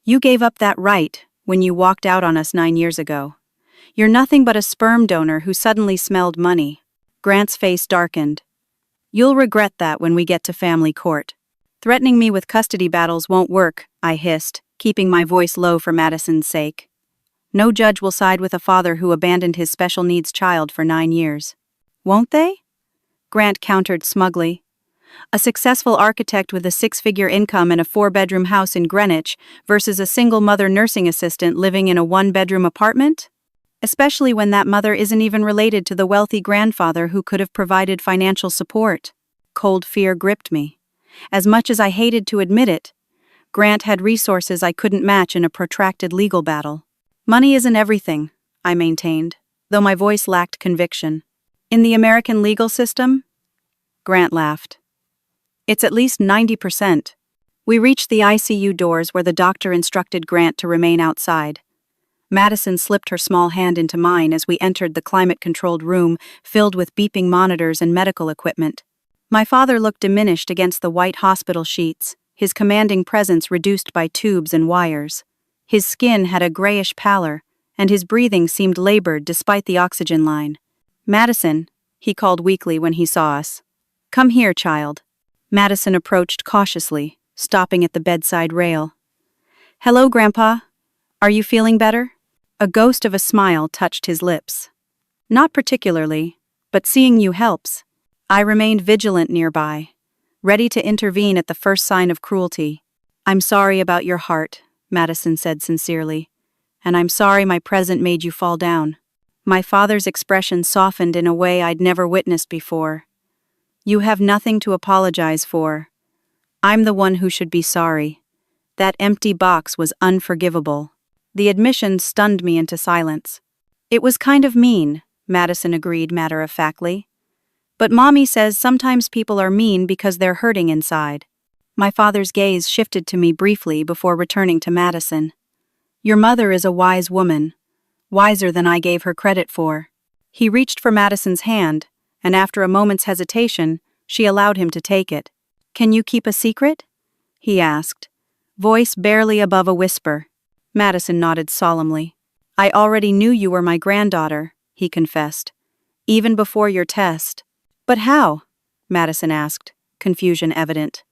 You gave up that right when you walked out on us 9 years ago. You're nothing but a sperm donor who suddenly smelled money. Grant's face darkened. You'll regret that when we get to family court. Threatening me with custody battles won't work, I hissed, keeping my voice low for Madison's sake. No judge will side with a father who abandoned his special needs child for 9 years. Won't they? Grant countered smugly. A successful architect with a 6-figure income and a 4-bedroom house in Greenwich versus a single mother nursing assistant living in a 1-bedroom apartment? Especially when that mother isn't even related to the wealthy grandfather who could have provided financial support. Cold fear gripped me. As much as I hated to admit it, Grant had resources I couldn't match in a protracted legal battle. Money isn't everything, I maintained, though my voice lacked conviction. In the American legal system? Grant laughed. It's at least 90%. We reached the ICU doors where the doctor instructed Grant to remain outside. Madison slipped her small hand into mine as we entered the climate-controlled room filled with beeping monitors and medical equipment. My father looked diminished against the white hospital sheets, his commanding presence reduced by tubes and wires. His skin had a grayish pallor, and his breathing seemed labored despite the oxygen line. Madison, he called weakly when he saw us. Come here, child. Madison approached cautiously, stopping at the bedside rail. Hello, Grandpa. Are you feeling better? A ghost of a smile touched his lips. Not particularly, but seeing you helps. I remained vigilant nearby, ready to intervene at the first sign of cruelty. I'm sorry about your heart, Madison said sincerely, and I'm sorry my present made you fall down. My father's expression softened in a way I'd never witnessed before. You have nothing to apologize for. I'm the one who should be sorry. That empty box was unforgivable. The admission stunned me into silence. It was kind of mean, Madison agreed matter-of-factly. But Mommy says sometimes people are mean because they're hurting inside. My father's gaze shifted to me briefly before returning to Madison. Your mother is a wise woman, wiser than I gave her credit for. He reached for Madison's hand, and after a moment's hesitation, she allowed him to take it. Can you keep a secret? He asked, voice barely above a whisper. Madison nodded solemnly. I already knew you were my granddaughter, he confessed. Even before your test. But how? Madison asked, confusion evident.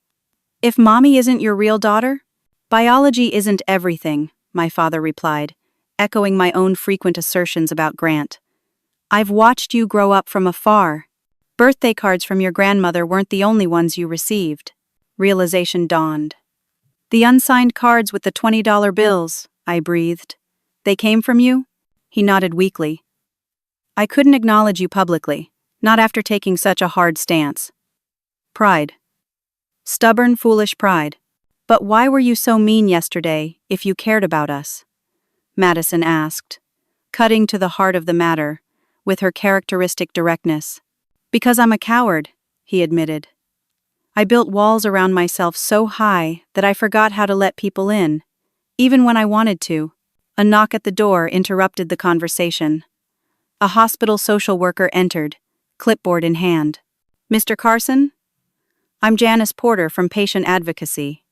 If Mommy isn't your real daughter? Biology isn't everything, my father replied, echoing my own frequent assertions about Grant. I've watched you grow up from afar. Birthday cards from your grandmother weren't the only ones you received. Realization dawned. The unsigned cards with the $20 bills, I breathed. They came from you? He nodded weakly. I couldn't acknowledge you publicly, not after taking such a hard stance. Pride. Stubborn, foolish pride. But why were you so mean yesterday, if you cared about us? Madison asked, cutting to the heart of the matter, with her characteristic directness. Because I'm a coward, he admitted. I built walls around myself so high that I forgot how to let people in, even when I wanted to. A knock at the door interrupted the conversation. A hospital social worker entered, clipboard in hand. Mr. Carson? I'm Janice Porter from Patient Advocacy.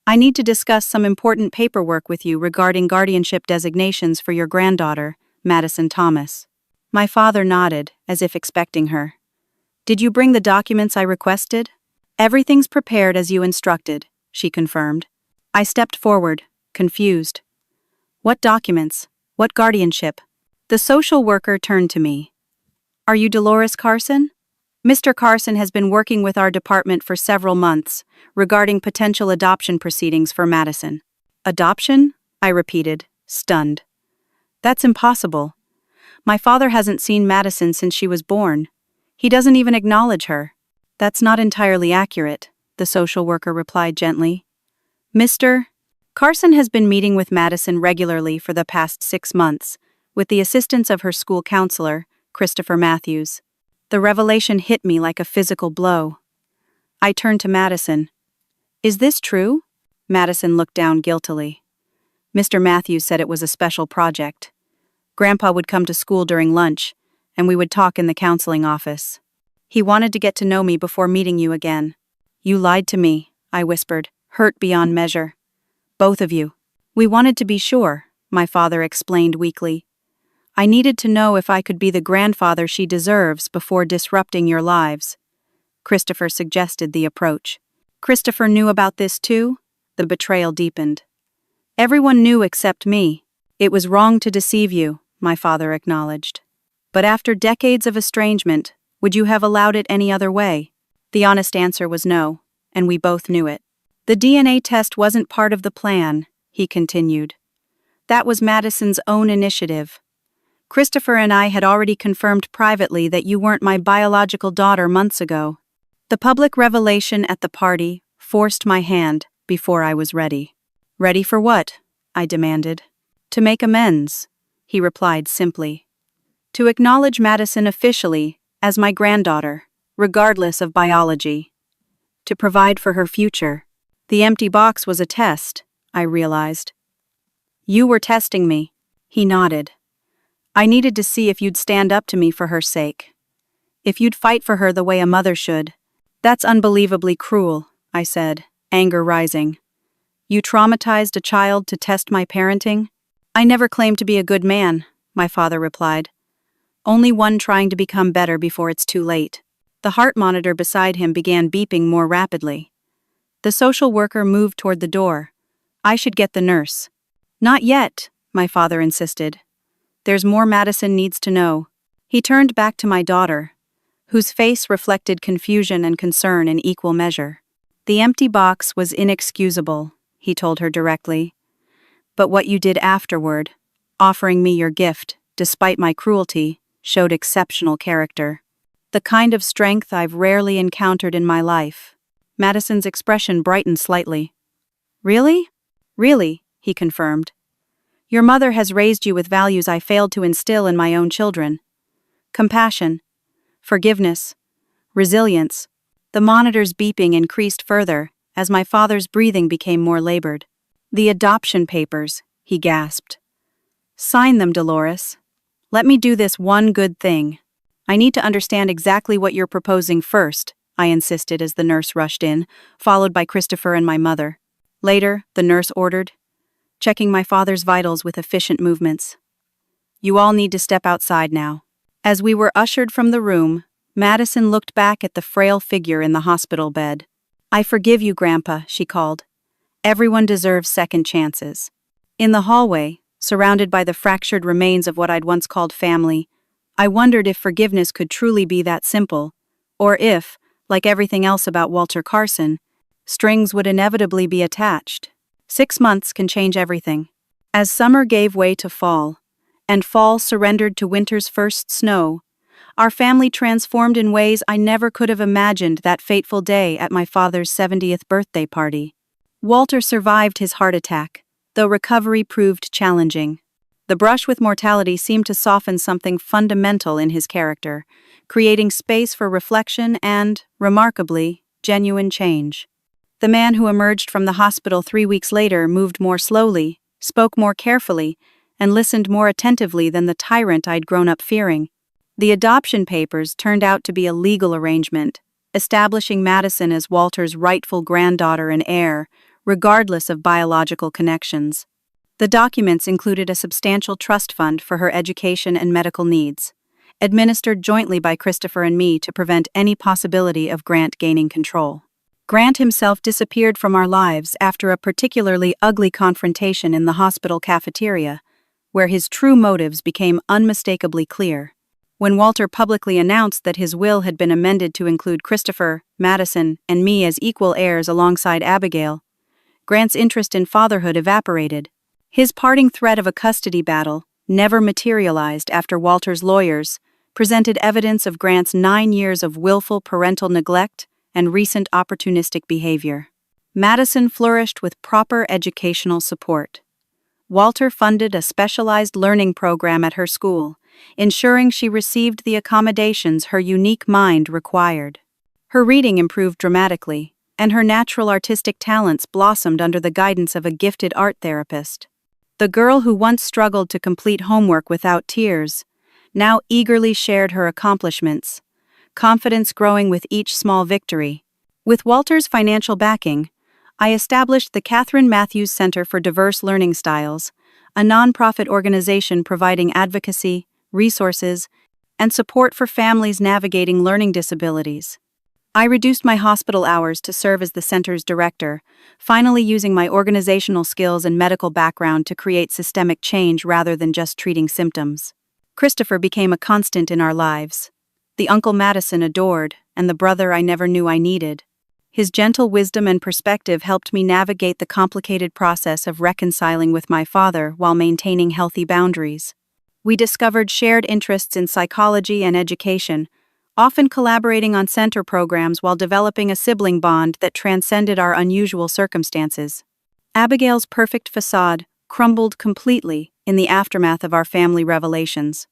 I need to discuss some important paperwork with you regarding guardianship designations for your granddaughter, Madison Thomas. My father nodded, as if expecting her. Did you bring the documents I requested? Everything's prepared as you instructed, she confirmed. I stepped forward, confused. What documents? What guardianship? The social worker turned to me. Are you Dolores Carson? Mr. Carson has been working with our department for several months regarding potential adoption proceedings for Madison. Adoption? I repeated, stunned. That's impossible. My father hasn't seen Madison since she was born. He doesn't even acknowledge her. That's not entirely accurate, the social worker replied gently. Mr. Carson has been meeting with Madison regularly for the past 6 months, with the assistance of her school counselor, Christopher Matthews. The revelation hit me like a physical blow. I turned to Madison. Is this true? Madison looked down guiltily. Mr. Matthews said it was a special project. Grandpa would come to school during lunch, and we would talk in the counseling office. He wanted to get to know me before meeting you again. You lied to me, I whispered, hurt beyond measure. Both of you. We wanted to be sure, my father explained weakly. I needed to know if I could be the grandfather she deserves before disrupting your lives. Christopher suggested the approach. Christopher knew about this too? The betrayal deepened. Everyone knew except me. It was wrong to deceive you, my father acknowledged. But after decades of estrangement, would you have allowed it any other way? The honest answer was no, and we both knew it. The DNA test wasn't part of the plan, he continued. That was Madison's own initiative. Christopher and I had already confirmed privately that you weren't my biological daughter months ago. The public revelation at the party forced my hand before I was ready. Ready for what? I demanded. To make amends, he replied simply. To acknowledge Madison officially as my granddaughter, regardless of biology. To provide for her future. The empty box was a test, I realized. You were testing me, he nodded. I needed to see if you'd stand up to me for her sake. If you'd fight for her the way a mother should. That's unbelievably cruel, I said, anger rising. You traumatized a child to test my parenting? I never claimed to be a good man, my father replied. Only one trying to become better before it's too late. The heart monitor beside him began beeping more rapidly. The social worker moved toward the door. I should get the nurse. Not yet, my father insisted. There's more Madison needs to know. He turned back to my daughter, whose face reflected confusion and concern in equal measure. The empty box was inexcusable, he told her directly. But what you did afterward, offering me your gift, despite my cruelty, showed exceptional character. The kind of strength I've rarely encountered in my life. Madison's expression brightened slightly. Really? Really, he confirmed. Your mother has raised you with values I failed to instill in my own children. Compassion, forgiveness, resilience. The monitor's beeping increased further as my father's breathing became more labored. The adoption papers, he gasped. Sign them, Dolores. Let me do this one good thing. I need to understand exactly what you're proposing first, I insisted as the nurse rushed in, followed by Christopher and my mother. Later, the nurse ordered, checking my father's vitals with efficient movements. You all need to step outside now. As we were ushered from the room, Madison looked back at the frail figure in the hospital bed. "I forgive you, Grandpa," she called. "Everyone deserves second chances." In the hallway, surrounded by the fractured remains of what I'd once called family, I wondered if forgiveness could truly be that simple, or if, like everything else about Walter Carson, strings would inevitably be attached. 6 months can change everything. As summer gave way to fall, and fall surrendered to winter's first snow, our family transformed in ways I never could have imagined that fateful day at my father's 70th birthday party. Walter survived his heart attack, though recovery proved challenging. The brush with mortality seemed to soften something fundamental in his character, creating space for reflection and, remarkably, genuine change. The man who emerged from the hospital 3 weeks later moved more slowly, spoke more carefully, and listened more attentively than the tyrant I'd grown up fearing. The adoption papers turned out to be a legal arrangement, establishing Madison as Walter's rightful granddaughter and heir, regardless of biological connections. The documents included a substantial trust fund for her education and medical needs, administered jointly by Christopher and me to prevent any possibility of Grant gaining control. Grant himself disappeared from our lives after a particularly ugly confrontation in the hospital cafeteria, where his true motives became unmistakably clear. When Walter publicly announced that his will had been amended to include Christopher, Madison, and me as equal heirs alongside Abigail, Grant's interest in fatherhood evaporated. His parting threat of a custody battle never materialized after Walter's lawyers presented evidence of Grant's 9 years of willful parental neglect and recent opportunistic behavior. Madison flourished with proper educational support. Walter funded a specialized learning program at her school, ensuring she received the accommodations her unique mind required. Her reading improved dramatically, and her natural artistic talents blossomed under the guidance of a gifted art therapist. The girl who once struggled to complete homework without tears now eagerly shared her accomplishments, confidence growing with each small victory. With Walter's financial backing, I established the Catherine Matthews Center for Diverse Learning Styles, a nonprofit organization providing advocacy, resources, and support for families navigating learning disabilities. I reduced my hospital hours to serve as the center's director, finally using my organizational skills and medical background to create systemic change rather than just treating symptoms. Christopher became a constant in our lives, the uncle Madison adored, and the brother I never knew I needed. His gentle wisdom and perspective helped me navigate the complicated process of reconciling with my father while maintaining healthy boundaries. We discovered shared interests in psychology and education, often collaborating on center programs while developing a sibling bond that transcended our unusual circumstances. Abigail's perfect facade crumbled completely in the aftermath of our family revelations.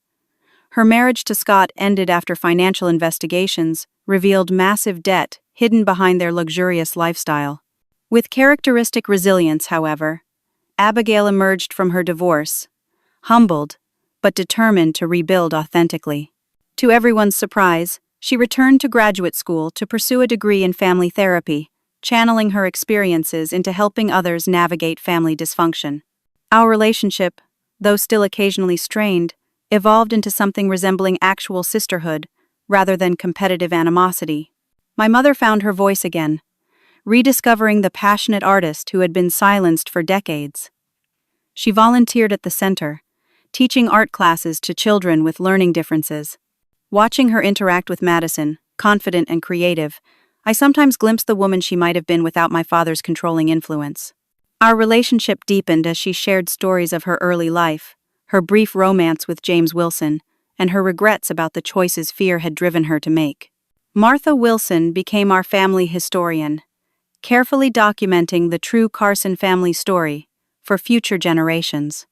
Her marriage to Scott ended after financial investigations revealed massive debt hidden behind their luxurious lifestyle. With characteristic resilience, however, Abigail emerged from her divorce, humbled, but determined to rebuild authentically. To everyone's surprise, she returned to graduate school to pursue a degree in family therapy, channeling her experiences into helping others navigate family dysfunction. Our relationship, though still occasionally strained, evolved into something resembling actual sisterhood, rather than competitive animosity. My mother found her voice again, rediscovering the passionate artist who had been silenced for decades. She volunteered at the center, teaching art classes to children with learning differences. Watching her interact with Madison, confident and creative, I sometimes glimpsed the woman she might have been without my father's controlling influence. Our relationship deepened as she shared stories of her early life, her brief romance with James Wilson, and her regrets about the choices fear had driven her to make. Martha Wilson became our family historian, carefully documenting the true Carson family story for future generations.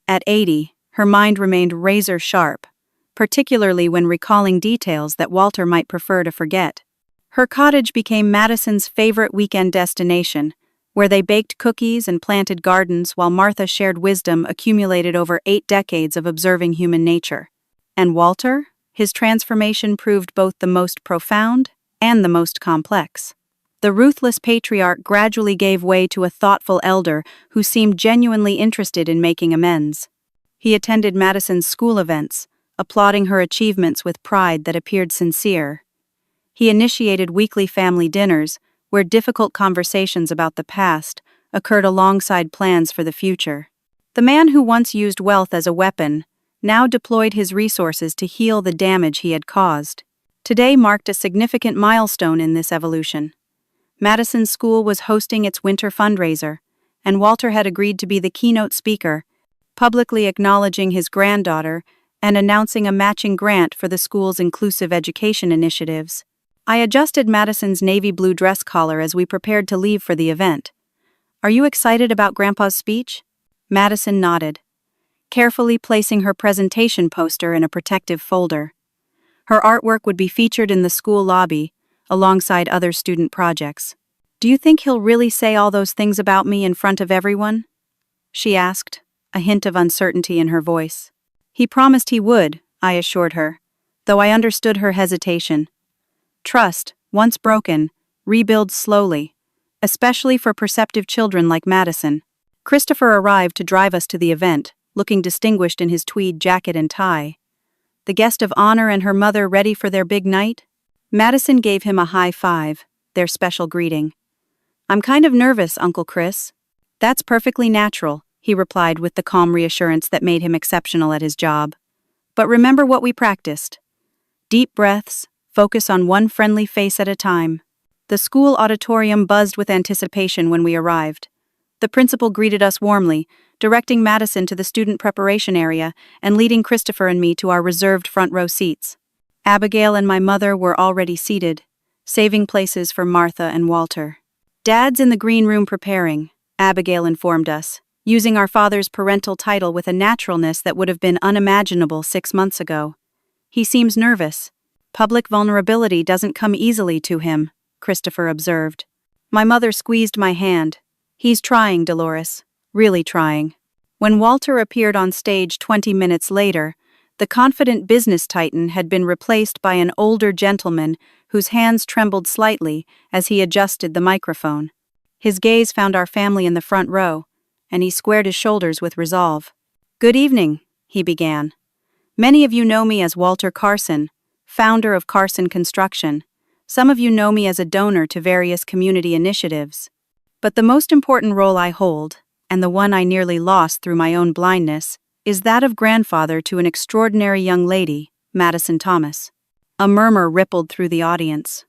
At 80, her mind remained razor-sharp, particularly when recalling details that Walter might prefer to forget. Her cottage became Madison's favorite weekend destination, where they baked cookies and planted gardens while Martha shared wisdom accumulated over 8 decades of observing human nature. And Walter? His transformation proved both the most profound and the most complex. The ruthless patriarch gradually gave way to a thoughtful elder who seemed genuinely interested in making amends. He attended Madison's school events, applauding her achievements with pride that appeared sincere. He initiated weekly family dinners, where difficult conversations about the past occurred alongside plans for the future. The man who once used wealth as a weapon now deployed his resources to heal the damage he had caused. Today marked a significant milestone in this evolution. Madison's school was hosting its winter fundraiser, and Walter had agreed to be the keynote speaker, publicly acknowledging his granddaughter and announcing a matching grant for the school's inclusive education initiatives. I adjusted Madison's navy blue dress collar as we prepared to leave for the event. "Are you excited about Grandpa's speech?" Madison nodded, carefully placing her presentation poster in a protective folder. Her artwork would be featured in the school lobby, alongside other student projects. "Do you think he'll really say all those things about me in front of everyone?" she asked, a hint of uncertainty in her voice. "He promised he would," I assured her, though I understood her hesitation. Trust, once broken, rebuilds slowly, especially for perceptive children like Madison. Christopher arrived to drive us to the event, looking distinguished in his tweed jacket and tie. The guest of honor and her mother ready for their big night? Madison gave him a high five, their special greeting. "I'm kind of nervous, Uncle Chris." "That's perfectly natural," he replied with the calm reassurance that made him exceptional at his job. "But remember what we practiced. Deep breaths, focus on one friendly face at a time." The school auditorium buzzed with anticipation when we arrived. The principal greeted us warmly, directing Madison to the student preparation area and leading Christopher and me to our reserved front row seats. Abigail and my mother were already seated, saving places for Martha and Walter. "Dad's in the green room preparing," Abigail informed us, using our father's parental title with a naturalness that would have been unimaginable 6 months ago. "He seems nervous. Public vulnerability doesn't come easily to him," Christopher observed. My mother squeezed my hand. "He's trying, Dolores. Really trying." When Walter appeared on stage 20 minutes later, the confident business titan had been replaced by an older gentleman whose hands trembled slightly as he adjusted the microphone. His gaze found our family in the front row, and he squared his shoulders with resolve. "Good evening," he began. "Many of you know me as Walter Carson, founder of Carson Construction. Some of you know me as a donor to various community initiatives. But the most important role I hold, and the one I nearly lost through my own blindness, is that of grandfather to an extraordinary young lady, Madison Thomas." A murmur rippled through the audience.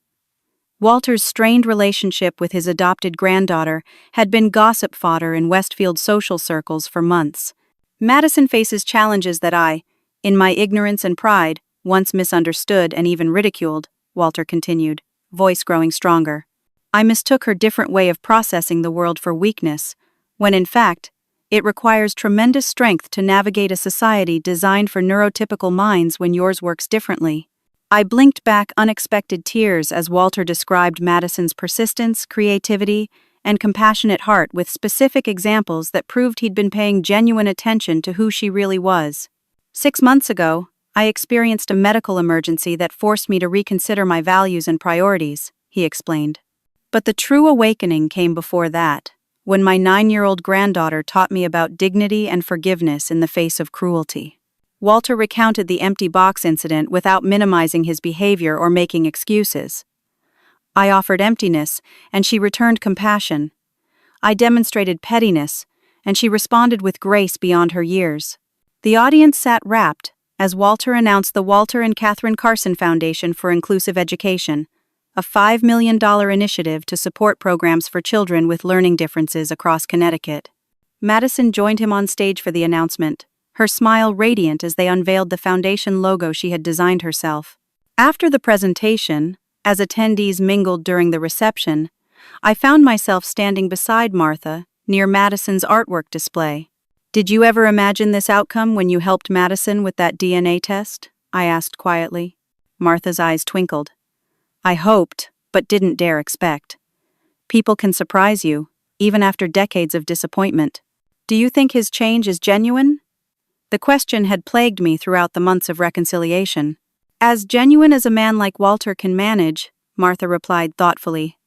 Walter's strained relationship with his adopted granddaughter had been gossip fodder in Westfield social circles for months. "Madison faces challenges that I, in my ignorance and pride, once misunderstood and even ridiculed," Walter continued, voice growing stronger. "I mistook her different way of processing the world for weakness, when in fact, it requires tremendous strength to navigate a society designed for neurotypical minds when yours works differently." I blinked back unexpected tears as Walter described Madison's persistence, creativity, and compassionate heart with specific examples that proved he'd been paying genuine attention to who she really was. "6 months ago, I experienced a medical emergency that forced me to reconsider my values and priorities," he explained. "But the true awakening came before that, when my 9-year-old granddaughter taught me about dignity and forgiveness in the face of cruelty." Walter recounted the empty box incident without minimizing his behavior or making excuses. "I offered emptiness, and she returned compassion. I demonstrated pettiness, and she responded with grace beyond her years." The audience sat rapt as Walter announced the Walter and Catherine Carson Foundation for Inclusive Education, a $5 million initiative to support programs for children with learning differences across Connecticut. Madison joined him on stage for the announcement, her smile radiant as they unveiled the foundation logo she had designed herself. After the presentation, as attendees mingled during the reception, I found myself standing beside Martha, near Madison's artwork display. "Did you ever imagine this outcome when you helped Madison with that DNA test?" I asked quietly. Martha's eyes twinkled. "I hoped, but didn't dare expect. People can surprise you, even after decades of disappointment. Do you think his change is genuine?" The question had plagued me throughout the months of reconciliation. "As genuine as a man like Walter can manage," Martha replied thoughtfully.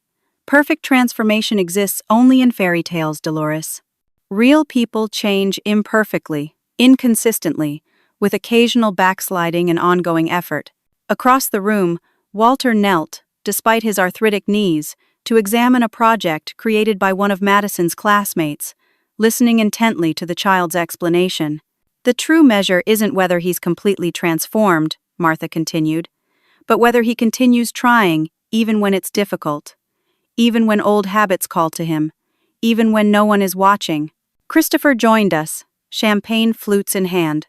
"Perfect transformation exists only in fairy tales, Dolores. Real people change imperfectly, inconsistently, with occasional backsliding and ongoing effort." Across the room, Walter knelt, despite his arthritic knees, to examine a project created by one of Madison's classmates, listening intently to the child's explanation. "The true measure isn't whether he's completely transformed," Martha continued, "but whether he continues trying, even when it's difficult. Even when old habits call to him. Even when no one is watching." Christopher joined us, champagne flutes in hand.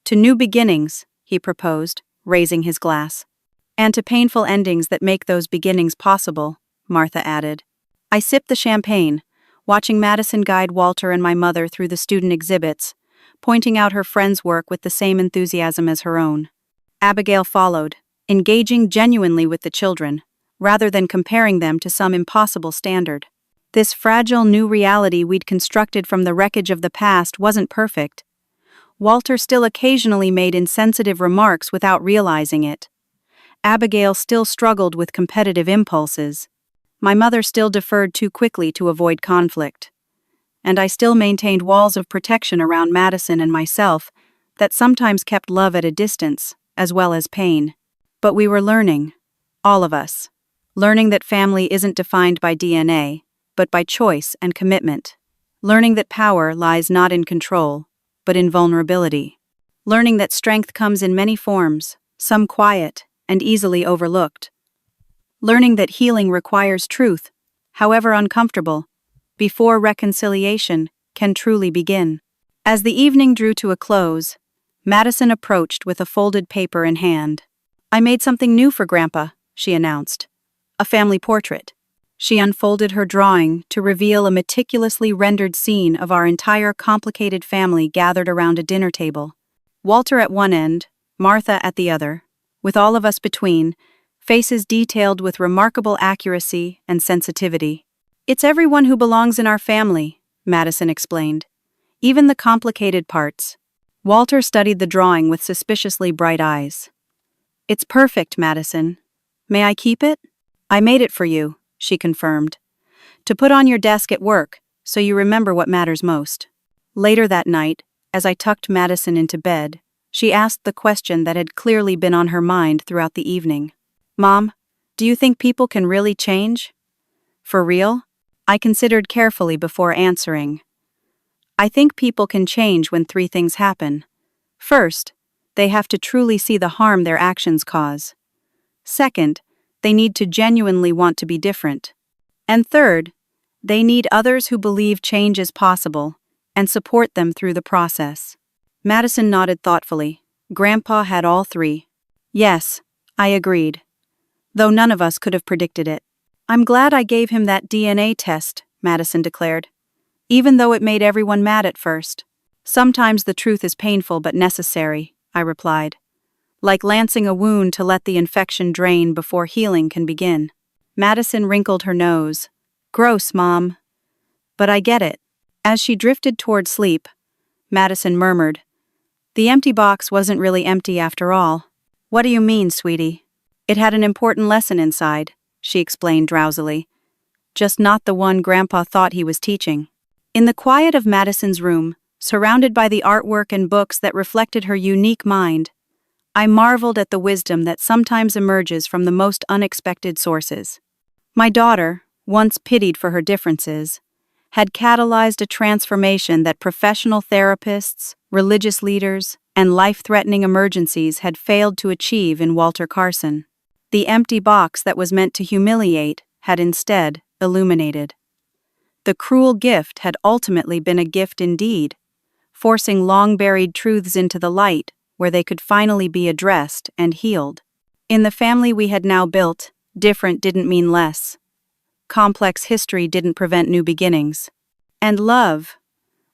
"To new beginnings," he proposed, raising his glass. "And to painful endings that make those beginnings possible," Martha added. I sipped the champagne, watching Madison guide Walter and my mother through the student exhibits, pointing out her friends' work with the same enthusiasm as her own. Abigail followed, engaging genuinely with the children, rather than comparing them to some impossible standard. This fragile new reality we'd constructed from the wreckage of the past wasn't perfect. Walter still occasionally made insensitive remarks without realizing it. Abigail still struggled with competitive impulses. My mother still deferred too quickly to avoid conflict. And I still maintained walls of protection around Madison and myself that sometimes kept love at a distance, as well as pain. But we were learning, all of us. Learning that family isn't defined by DNA, but by choice and commitment. Learning that power lies not in control, but in vulnerability. Learning that strength comes in many forms, some quiet and easily overlooked. Learning that healing requires truth, however uncomfortable, before reconciliation can truly begin. As the evening drew to a close, Madison approached with a folded paper in hand. "I made something new for Grandpa," she announced. "A family portrait." She unfolded her drawing to reveal a meticulously rendered scene of our entire complicated family gathered around a dinner table. Walter at one end, Martha at the other, with all of us between, faces detailed with remarkable accuracy and sensitivity. "It's everyone who belongs in our family," Madison explained. "Even the complicated parts." Walter studied the drawing with suspiciously bright eyes. "It's perfect, Madison. May I keep it?" "I made it for you," she confirmed. "To put on your desk at work, so you remember what matters most." Later that night, as I tucked Madison into bed, she asked the question that had clearly been on her mind throughout the evening. "Mom, do you think people can really change? For real?" I considered carefully before answering. "I think people can change when three things happen. First, they have to truly see the harm their actions cause. Second, they need to genuinely want to be different. And third, they need others who believe change is possible and support them through the process." Madison nodded thoughtfully. Grandpa had all three. "Yes," I agreed, though none of us could have predicted it. "I'm glad I gave him that DNA test," Madison declared, "even though it made everyone mad at first." "Sometimes the truth is painful but necessary," I replied. "Like lancing a wound to let the infection drain before healing can begin." Madison wrinkled her nose. "Gross, Mom. But I get it." As she drifted toward sleep, Madison murmured, "The empty box wasn't really empty after all." "What do you mean, sweetie?" "It had an important lesson inside," she explained drowsily. "Just not the one Grandpa thought he was teaching." In the quiet of Madison's room, surrounded by the artwork and books that reflected her unique mind, I marveled at the wisdom that sometimes emerges from the most unexpected sources. My daughter, once pitied for her differences, had catalyzed a transformation that professional therapists, religious leaders, and life-threatening emergencies had failed to achieve in Walter Carson. The empty box that was meant to humiliate had instead illuminated. The cruel gift had ultimately been a gift indeed, forcing long-buried truths into the light where they could finally be addressed and healed. In the family we had now built, different didn't mean less. Complex history didn't prevent new beginnings. And love,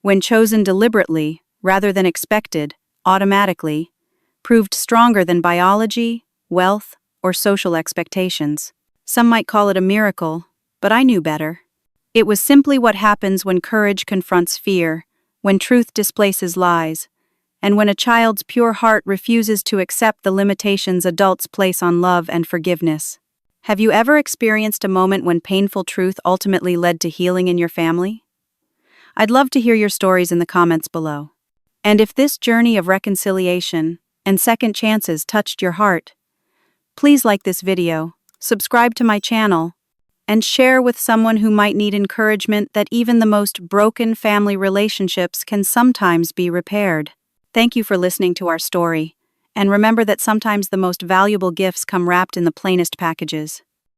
when chosen deliberately, rather than expected, automatically, proved stronger than biology, wealth, or social expectations. Some might call it a miracle, but I knew better. It was simply what happens when courage confronts fear, when truth displaces lies, and when a child's pure heart refuses to accept the limitations adults place on love and forgiveness. Have you ever experienced a moment when painful truth ultimately led to healing in your family? I'd love to hear your stories in the comments below. And if this journey of reconciliation and second chances touched your heart, please like this video, subscribe to my channel, and share with someone who might need encouragement that even the most broken family relationships can sometimes be repaired. Thank you for listening to our story, and remember that sometimes the most valuable gifts come wrapped in the plainest packages.